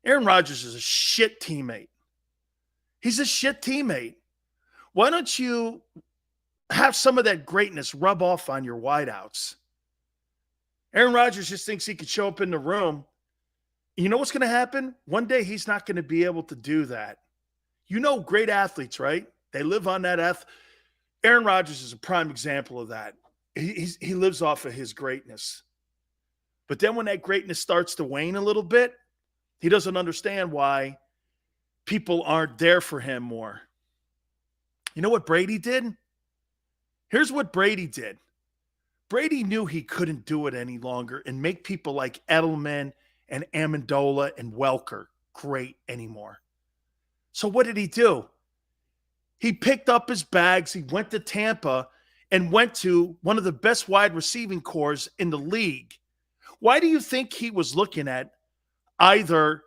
Aaron Rodgers is a shit teammate. He's a shit teammate. Why don't you have some of that greatness rub off on your wideouts? Aaron Rodgers just thinks he could show up in the room. You know what's going to happen? One day he's not going to be able to do that. You know, great athletes, right? They live on that. Aaron Rodgers is a prime example of that. He lives off of his greatness. But then when that greatness starts to wane a little bit, he doesn't understand why people aren't there for him more. You know what Brady did? Here's what Brady did. Brady knew he couldn't do it any longer and make people like Edelman and Amendola and Welker great anymore. So what did he do? He picked up his bags. He went to Tampa and went to one of the best wide receiving corps in the league. Why do you think he was looking at either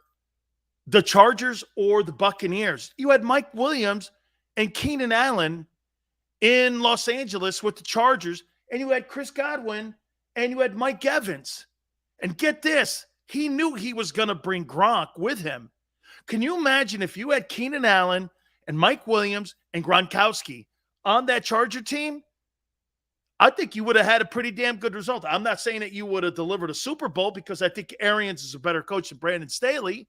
the Chargers or the Buccaneers? You had Mike Williams and Keenan Allen in Los Angeles with the Chargers, and you had Chris Godwin and you had Mike Evans. And get this, he knew he was going to bring Gronk with him. Can you imagine if you had Keenan Allen and Mike Williams and Gronkowski on that Charger team? I think you would have had a pretty damn good result. I'm not saying that you would have delivered a Super Bowl because I think Arians is a better coach than Brandon Staley.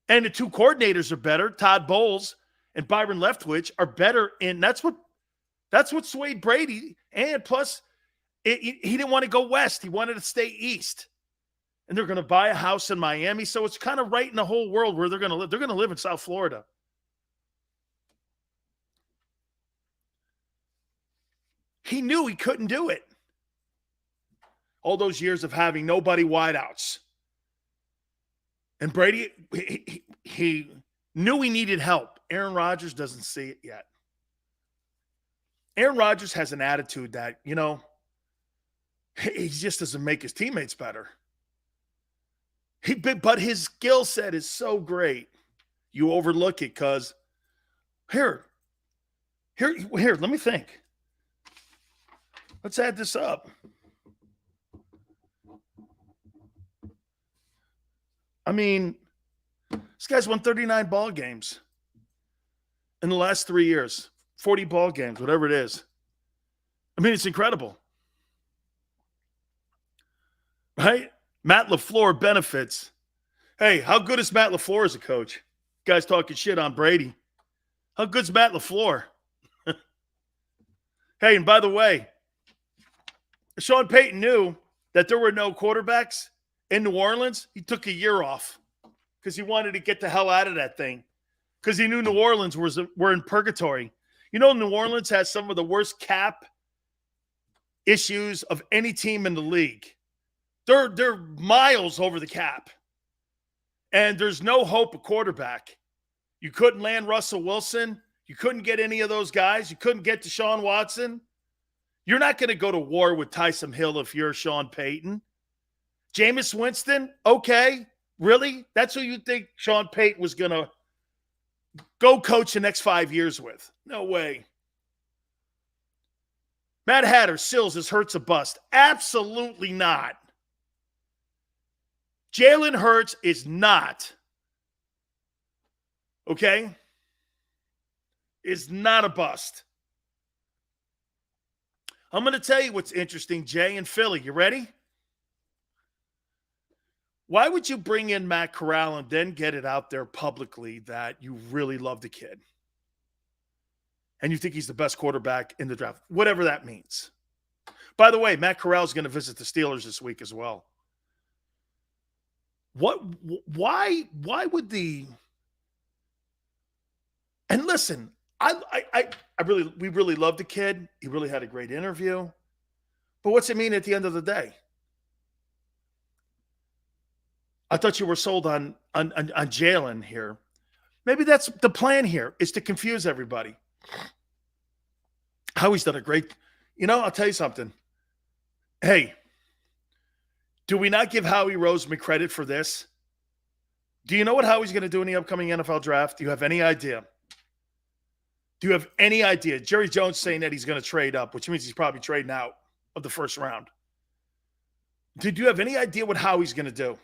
And the two coordinators are better. Todd Bowles and Byron Leftwich are better. And that's what swayed Brady. And plus, he didn't want to go west. He wanted to stay east. And they're going to buy a house in Miami. So it's kind of right in the whole world where they're going to live. They're going to live in South Florida. He knew he couldn't do it. All those years of having nobody wideouts. And Brady, he knew he needed help. Aaron Rodgers doesn't see it yet. Aaron Rodgers has an attitude that, he just doesn't make his teammates better. But his skill set is so great. You overlook it because here, let me think. Let's add this up. I mean, this guy's won 39 ball games in the last 3 years, 40 ball games, whatever it is. I mean, it's incredible. Right? Matt LaFleur benefits. Hey, how good is Matt LaFleur as a coach? Guys talking shit on Brady. How good's Matt LaFleur? Hey, and by the way, Sean Payton knew that there were no quarterbacks in New Orleans. He took a year off because he wanted to get the hell out of that thing because he knew New Orleans were in purgatory. New Orleans has some of the worst cap issues of any team in the league. They're miles over the cap. And there's no hope of quarterback. You couldn't land Russell Wilson. You couldn't get any of those guys. You couldn't get Deshaun Watson. You're not going to go to war with Taysom Hill if you're Sean Payton. Jameis Winston, okay, really? That's who you think Sean Payton was going to go coach the next 5 years with? No way. Matt Hatter, Sills, is Hurts a bust? Absolutely not. Jalen Hurts is not. Okay? Is not a bust. I'm going to tell you what's interesting, Jay and Philly. You ready? Why would you bring in Matt Corral and then get it out there publicly that you really love the kid? And you think he's the best quarterback in the draft, whatever that means. By the way, Matt Corral is going to visit the Steelers this week as well. Why would the, and listen, we really loved the kid. He really had a great interview. But what's it mean at the end of the day? I thought you were sold on Jalen here. Maybe that's the plan here, is to confuse everybody. Howie's done a great, I'll tell you something. Hey, do we not give Howie Roseman credit for this? Do you know what Howie's going to do in the upcoming NFL draft? Do you have any idea? Do you have any idea? Jerry Jones saying that he's going to trade up, which means he's probably trading out. of the first round. Did you have any idea what Howie's going to do?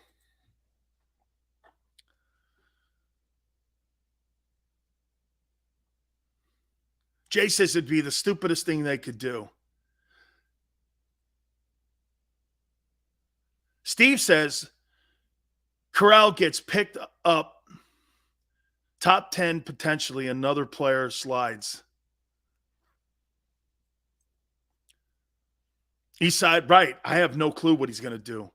Jay says it'd be the stupidest thing they could do. Steve says Corral gets picked up, top 10 potentially, another player slides. Eastside, right. I have no clue what he's going to do.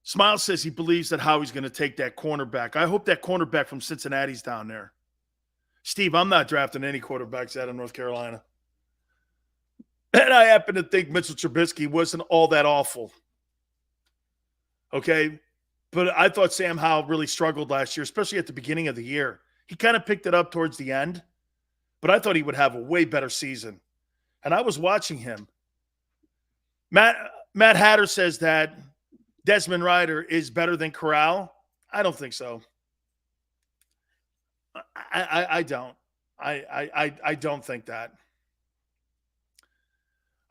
Smile says he believes that Howie's going to take that cornerback. I hope that cornerback from Cincinnati's down there. Steve, I'm not drafting any quarterbacks out of North Carolina. And I happen to think Mitchell Trubisky wasn't all that awful. Okay? But I thought Sam Howell really struggled last year, especially at the beginning of the year. He kind of picked it up towards the end, but I thought he would have a way better season. And I was watching him. Matt Hatter says that Desmond Ridder is better than Corral. I don't think so. I don't. I don't think that.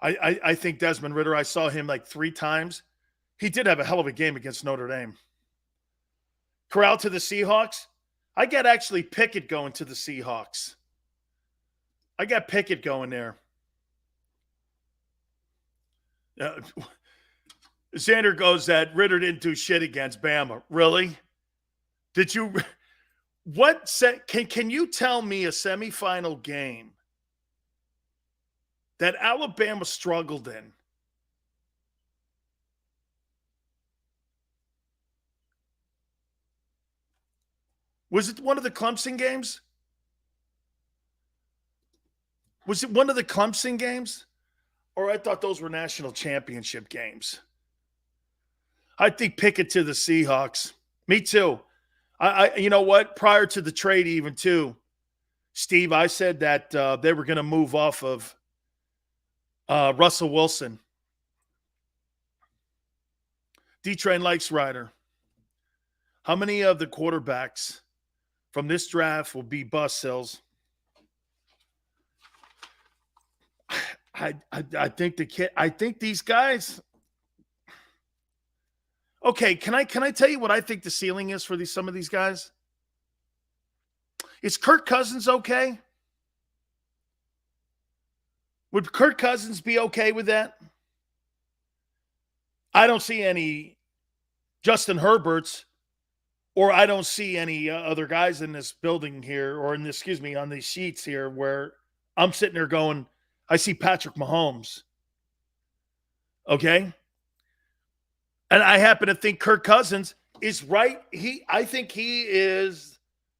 I think Desmond Ridder, I saw him like 3 times. He did have a hell of a game against Notre Dame. Corral to the Seahawks. I got actually Pickett going to the Seahawks. I got Pickett going there. Xander goes that Ridder didn't do shit against Bama. Really? Did you? Can you tell me a semifinal game that Alabama struggled in? Was it one of the Clemson games? Was it one of the Clemson games? Or I thought those were national championship games. I think Pickett to the Seahawks. Me too. You know what? Prior to the trade even too, Steve, I said that they were going to move off of Russell Wilson. D-Train likes Ryder. How many of the quarterbacks from this draft will be bust, Sills? I think these guys. Okay, can I tell you what I think the ceiling is for some of these guys? Is Kirk Cousins okay? Would Kirk Cousins be okay with that? I don't see any Justin Herberts, or I don't see any other guys in this building here, or on these sheets here, where I'm sitting there going, I see Patrick Mahomes. Okay? And I happen to think Kirk Cousins is right. I think he is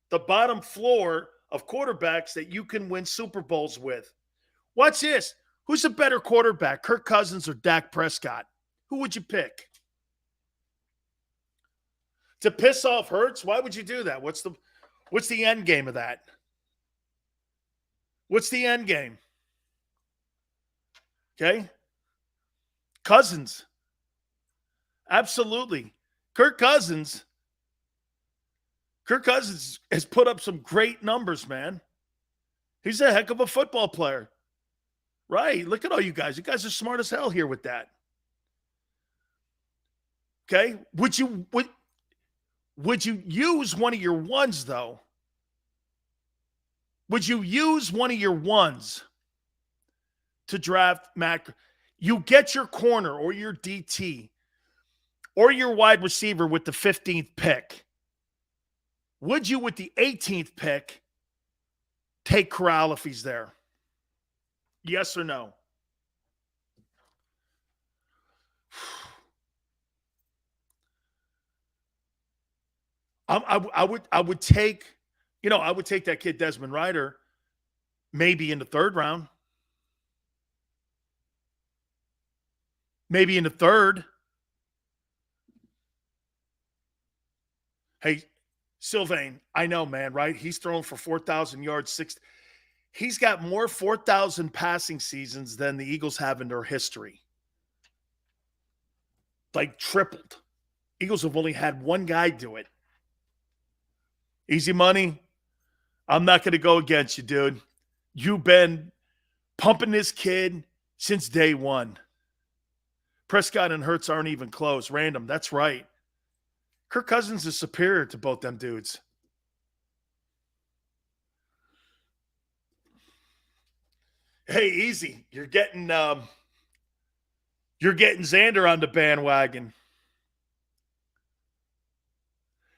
the bottom floor of quarterbacks that you can win Super Bowls with. Watch this. Who's a better quarterback, Kirk Cousins or Dak Prescott? Who would you pick? To piss off Hurts? Why would you do that? What's the end game of that? What's the end game? Okay? Cousins. Absolutely. Kirk Cousins has put up some great numbers, man. He's a heck of a football player. Right. Look at all you guys. You guys are smart as hell here with that. Okay? Would you use one of your ones, though? Would you use one of your ones to draft Mac? You get your corner or your DT or your wide receiver with the 15th pick. Would you, with the 18th pick, take Corral if he's there? Yes or no? I would take that kid Desmond Ridder maybe in the 3rd round. Maybe in the 3rd. Hey, Sylvain, I know, man, right? He's thrown for 4,000 yards, He's got more 4,000 passing seasons than the Eagles have in their history. Like tripled. Eagles have only had one guy do it. Easy money. I'm not going to go against you, dude. You've been pumping this kid. since day one. Prescott and Hurts aren't even close. Random. That's right. Kirk Cousins is superior to both them dudes. Hey, easy. You're getting Xander on the bandwagon.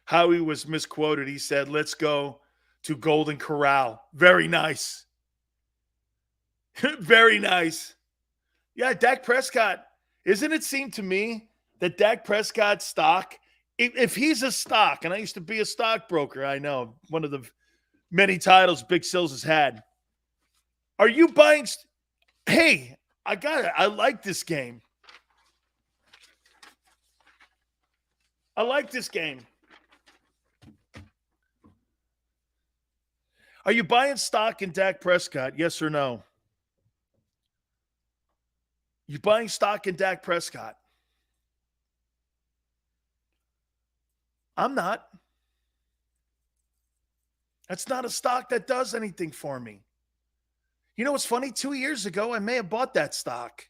Howie was misquoted. He said, "Let's go to Golden Corral." Very nice. Very nice. Yeah, Dak Prescott. Isn't it seem to me that Dak Prescott's stock, if he's a stock, and I used to be a stockbroker, I know, one of the many titles Big Sills has had. Are you buying? Hey, I got it. I like this game. I like this game. Are you buying stock in Dak Prescott? Yes or no? You buying stock in Dak Prescott? I'm not. That's not a stock that does anything for me. You know what's funny? 2 years ago, I may have bought that stock.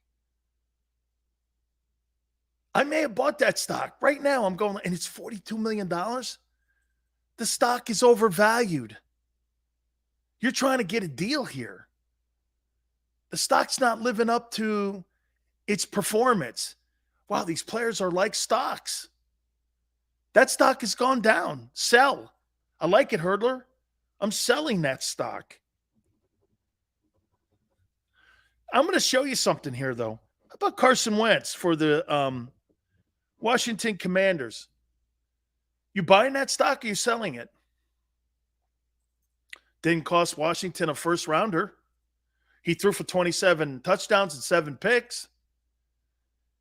I may have bought that stock. Right now, I'm going, and it's $42 million. The stock is overvalued. You're trying to get a deal here. The stock's not living up to its performance. Wow, these players are like stocks. That stock has gone down. Sell. I like it, Hurdler. I'm selling that stock. I'm going to show you something here, though. How about Carson Wentz for the Washington Commanders? You buying that stock or you selling it? Didn't cost Washington a first rounder. He threw for 27 touchdowns and 7 picks.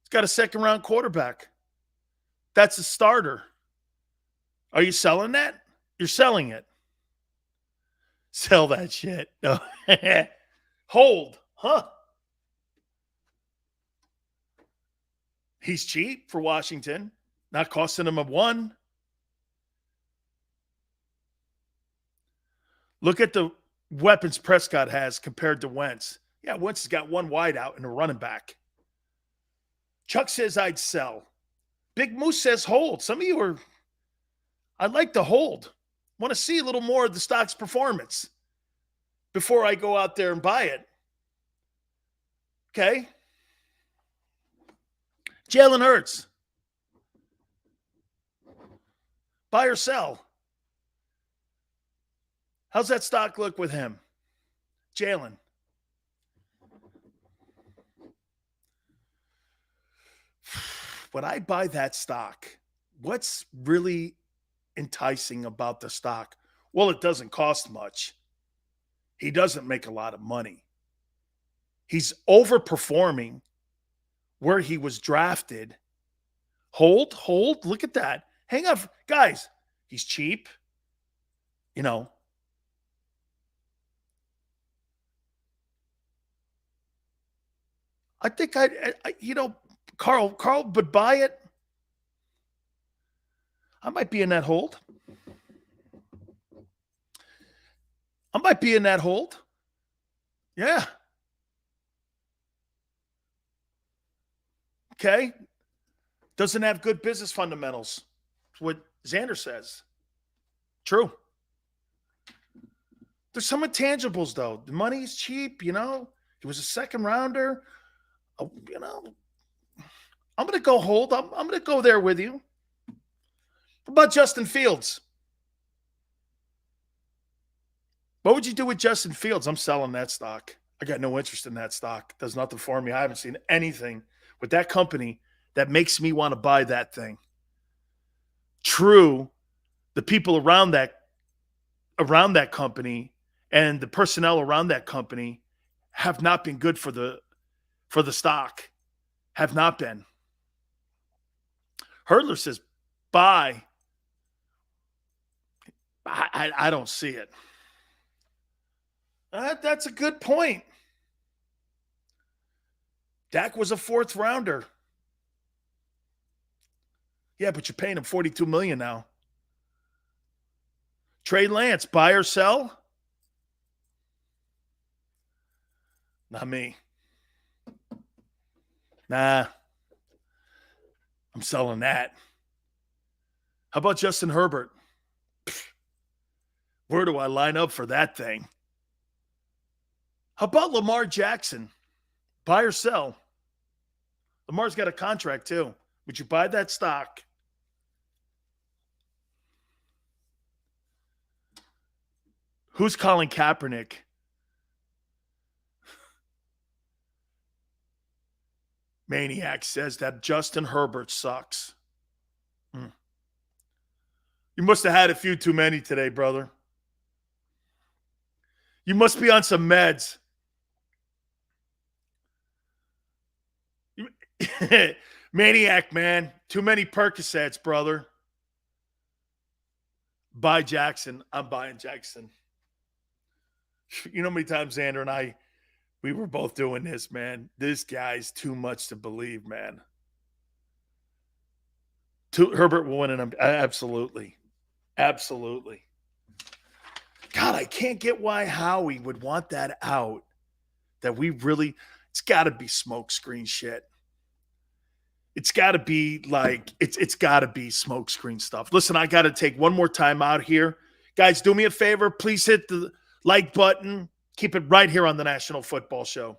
He's got a second round quarterback. That's a starter. Are you selling that? You're selling it. Sell that shit. No. Hold. Huh? He's cheap for Washington. Not costing him a 1. Look at the weapons Prescott has compared to Wentz. Yeah, Wentz has got 1 wide out and a running back. Chuck says I'd sell. Big Moose says hold. Some of you are, I'd like to hold. Want to see a little more of the stock's performance before I go out there and buy it. Okay. Jalen Hurts. Buy or sell? How's that stock look with him? Jalen. When I buy that stock, what's really enticing about the stock? Well, it doesn't cost much. He doesn't make a lot of money. He's overperforming where he was drafted. Hold. Look at that. Hang on. Guys, he's cheap. You know. I think Carl would buy it. I might be in that hold. Yeah. Okay. Doesn't have good business fundamentals. That's what Xander says. True. There's some intangibles, though. The money is cheap, He was a second rounder. I'm going to go hold. I'm going to go there with you. What about Justin Fields? What would you do with Justin Fields? I'm selling that stock. I got no interest in that stock. It does nothing for me. I haven't seen anything with that company that makes me want to buy that thing. True, the people around that company and the personnel around that company have not been good for the stock. Have not been. Hurdler says buy. I don't see it. That's a good point. Dak was a 4th rounder. Yeah, but you're paying him $42 million now. Trey Lance, buy or sell? Not me. Nah, I'm selling that. How about Justin Herbert? Where do I line up for that thing? How about Lamar Jackson? Buy or sell? Lamar's got a contract too. Would you buy that stock? Who's calling Kaepernick? Maniac says that Justin Herbert sucks. You must have had a few too many today, brother. You must be on some meds. Maniac, man. Too many Percocets, brother. Buy Jackson. I'm buying Jackson. You know how many times Xander and we were both doing this, man. This guy's too much to believe, man. Herbert will win it. Absolutely. Absolutely. God, I can't get why Howie would want that out. That we really, it's got to be smoke screen shit. It's got to be like, it's got to be smoke screen stuff. Listen, I got to take one more time out here. Guys, do me a favor. Please hit the like button. Keep it right here on the National Football Show.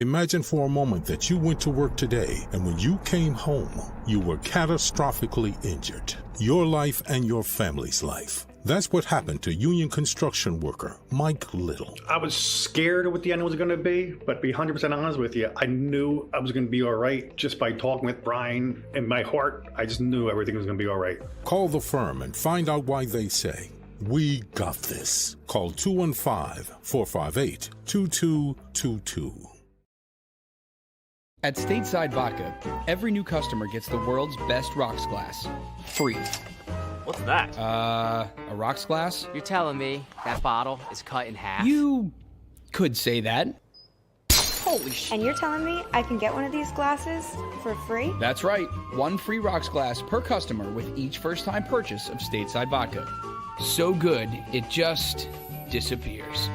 Imagine for a moment that you went to work today and when you came home, you were catastrophically injured. Your life and your family's life. That's what happened to union construction worker Mike Little. I was scared of what the end was going to be, but to be 100% honest with you, I knew I was going to be all right just by talking with Brian. In my heart, I just knew everything was going to be all right. Call the firm and find out why they say, "We got this." Call 215-458-2222. At Stateside Vodka, every new customer gets the world's best rocks glass. Free. What's that? A rocks glass? You're telling me that bottle is cut in half? You could say that. Holy shit. And you're telling me I can get one of these glasses for free? That's right. One free rocks glass per customer with each first-time purchase of Stateside Vodka. So good, it just disappears.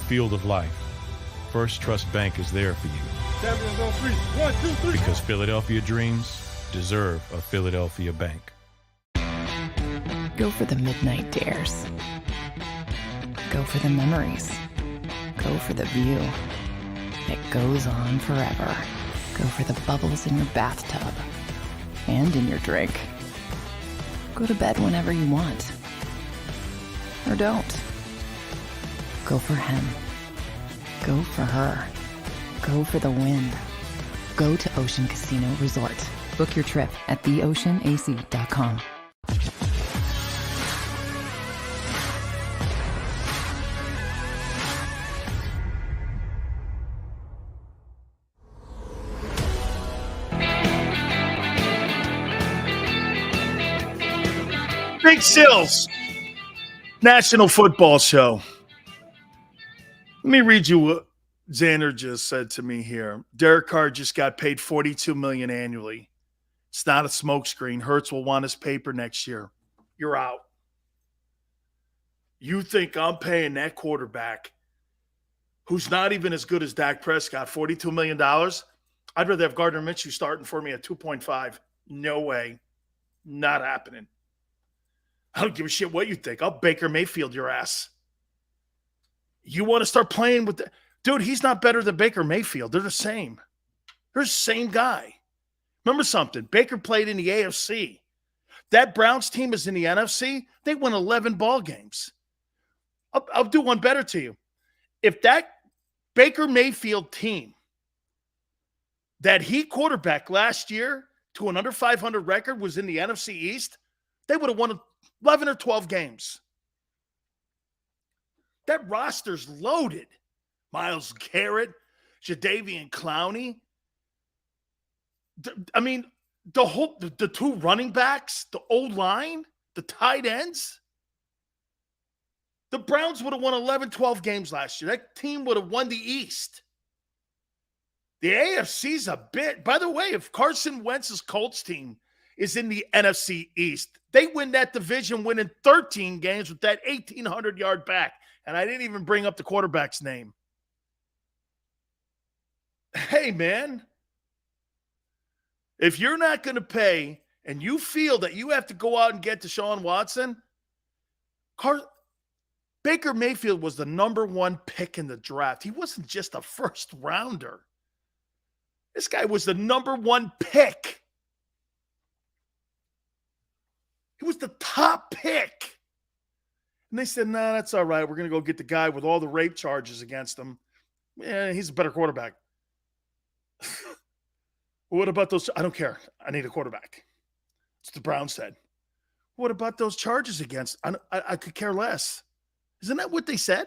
Field of life, First Trust Bank is there for you. Champions on 3. 1, 2, 3. Because Philadelphia dreams deserve a Philadelphia bank. Go for the midnight dares. Go for the memories. Go for the view that goes on forever. Go for the bubbles in your bathtub and in your drink. Go to bed whenever you want. Or don't. Go for him. Go for her. Go for the win. Go to Ocean Casino Resort. Book your trip at theoceanac.com. Big Sills, National Football Show. Let me read you what Xander just said to me here. Derek Carr just got paid $42 million annually. It's not a smokescreen. Hurts will want his paper next year. You're out. You think I'm paying that quarterback who's not even as good as Dak Prescott $42 million? I'd rather have Gardner Minshew starting for me at 2.5. No way. Not happening. I don't give a shit what you think. I'll Baker Mayfield your ass. You want to start playing with Dude, he's not better than Baker Mayfield. They're the same. They're the same guy. Remember something. Baker played in the AFC. That Browns team is in the NFC. They won 11 ball games. I'll do one better to you. If that Baker Mayfield team that he quarterbacked last year to an under 500 record was in the NFC East, they would have won 11 or 12 games. That roster's loaded. Myles Garrett, Jadeveon Clowney. I mean, the two running backs, the old line, the tight ends. The Browns would have won 11, 12 games last year. That team would have won the East. The AFC's a bit. By the way, if Carson Wentz's Colts team is in the NFC East, they win that division, winning 13 games with that 1,800-yard back. And I didn't even bring up the quarterback's name. Hey, man. If you're not going to pay and you feel that you have to go out and get Deshaun Watson, Baker Mayfield was the number one pick in the draft. He wasn't just a first rounder. This guy was the number one pick. He was the top pick. And they said, nah, that's all right. We're going to go get the guy with all the rape charges against him. Yeah, he's a better quarterback. What about those? I don't care. I need a quarterback. That's what the Browns said. What about those charges against? I could care less. Isn't that what they said?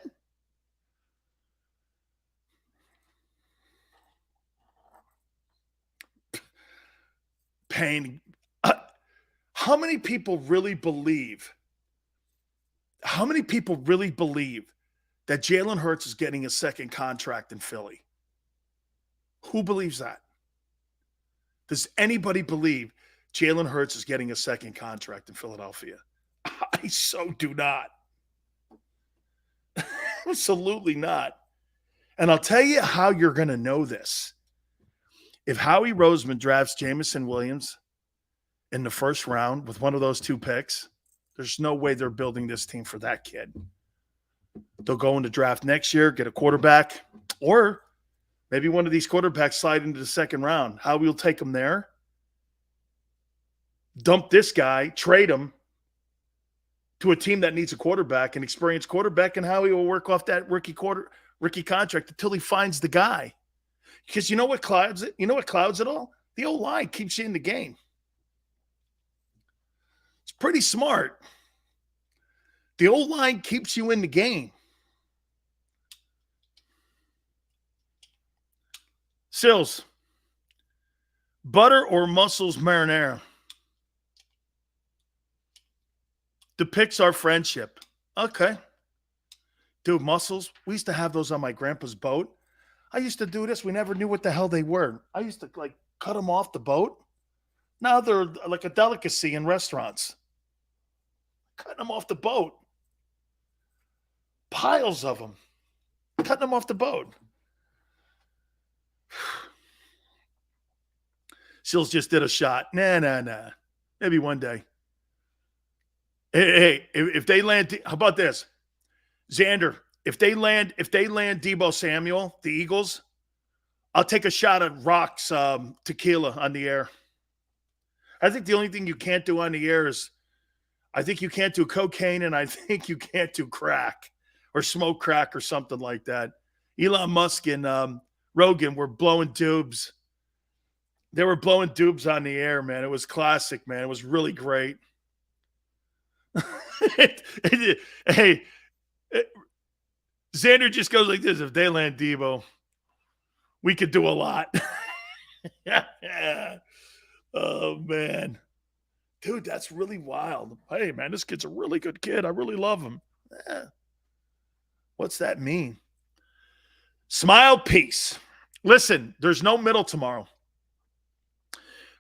Pain. How many people really believe? How many people really believe that Jalen Hurts is getting a second contract in Philly? Who believes that? Does anybody believe Jalen Hurts is getting a second contract in Philadelphia? I so do not. Absolutely not. And I'll tell you how you're going to know this. If Howie Roseman drafts Jameson Williams in the first round with one of those two picks, there's no way they're building this team for that kid. They'll go into draft next year, get a quarterback, or maybe one of these quarterbacks slide into the second round. Howie will take him there, dump this guy, trade him to a team that needs a quarterback, an experienced quarterback, and Howie will work off that rookie contract until he finds the guy. Because you know what clouds it? You know what clouds it all? The O-line keeps you in the game. It's pretty smart. The O-line keeps you in the game. Sills, butter or mussels marinara? Depicts our friendship. Okay. Dude, mussels, we used to have those on my grandpa's boat. I used to do this. We never knew what the hell they were. I used to cut them off the boat. Now they're like a delicacy in restaurants. Cutting them off the boat. Piles of them. Cutting them off the boat. Sills just did a shot. Nah. Maybe one day. Hey, if they land, how about this? Xander, if they land Deebo Samuel, the Eagles, I'll take a shot at Rock's tequila on the air. I think the only thing you can't do on the air is I think you can't do cocaine and I think you can't do crack or smoke crack or something like that. Elon Musk and Rogan were blowing dubs. They were blowing dubs on the air, man. It was classic, man. It was really great. Hey, Xander just goes like this. If they land Deebo, we could do a lot. Oh, man. Dude, that's really wild. Hey, man, this kid's a really good kid. I really love him. What's that mean? Smile, peace. Listen, there's no middle tomorrow.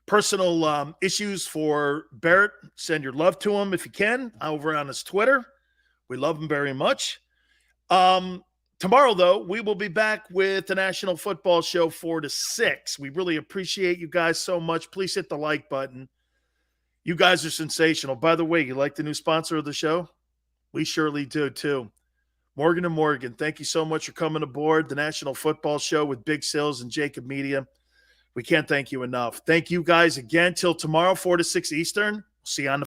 Personal issues for Barrett, send your love to him if you can over on his Twitter. We love him very much. Tomorrow, though, we will be back with the National Football Show 4 to 6. We really appreciate you guys so much. Please hit the like button. You guys are sensational. By the way, you like the new sponsor of the show? We surely do, too. Morgan and Morgan, thank you so much for coming aboard the National Football Show with Big Sills and JAKIB Media. We can't thank you enough. Thank you guys again. Till tomorrow, 4 to 6 Eastern. See you on the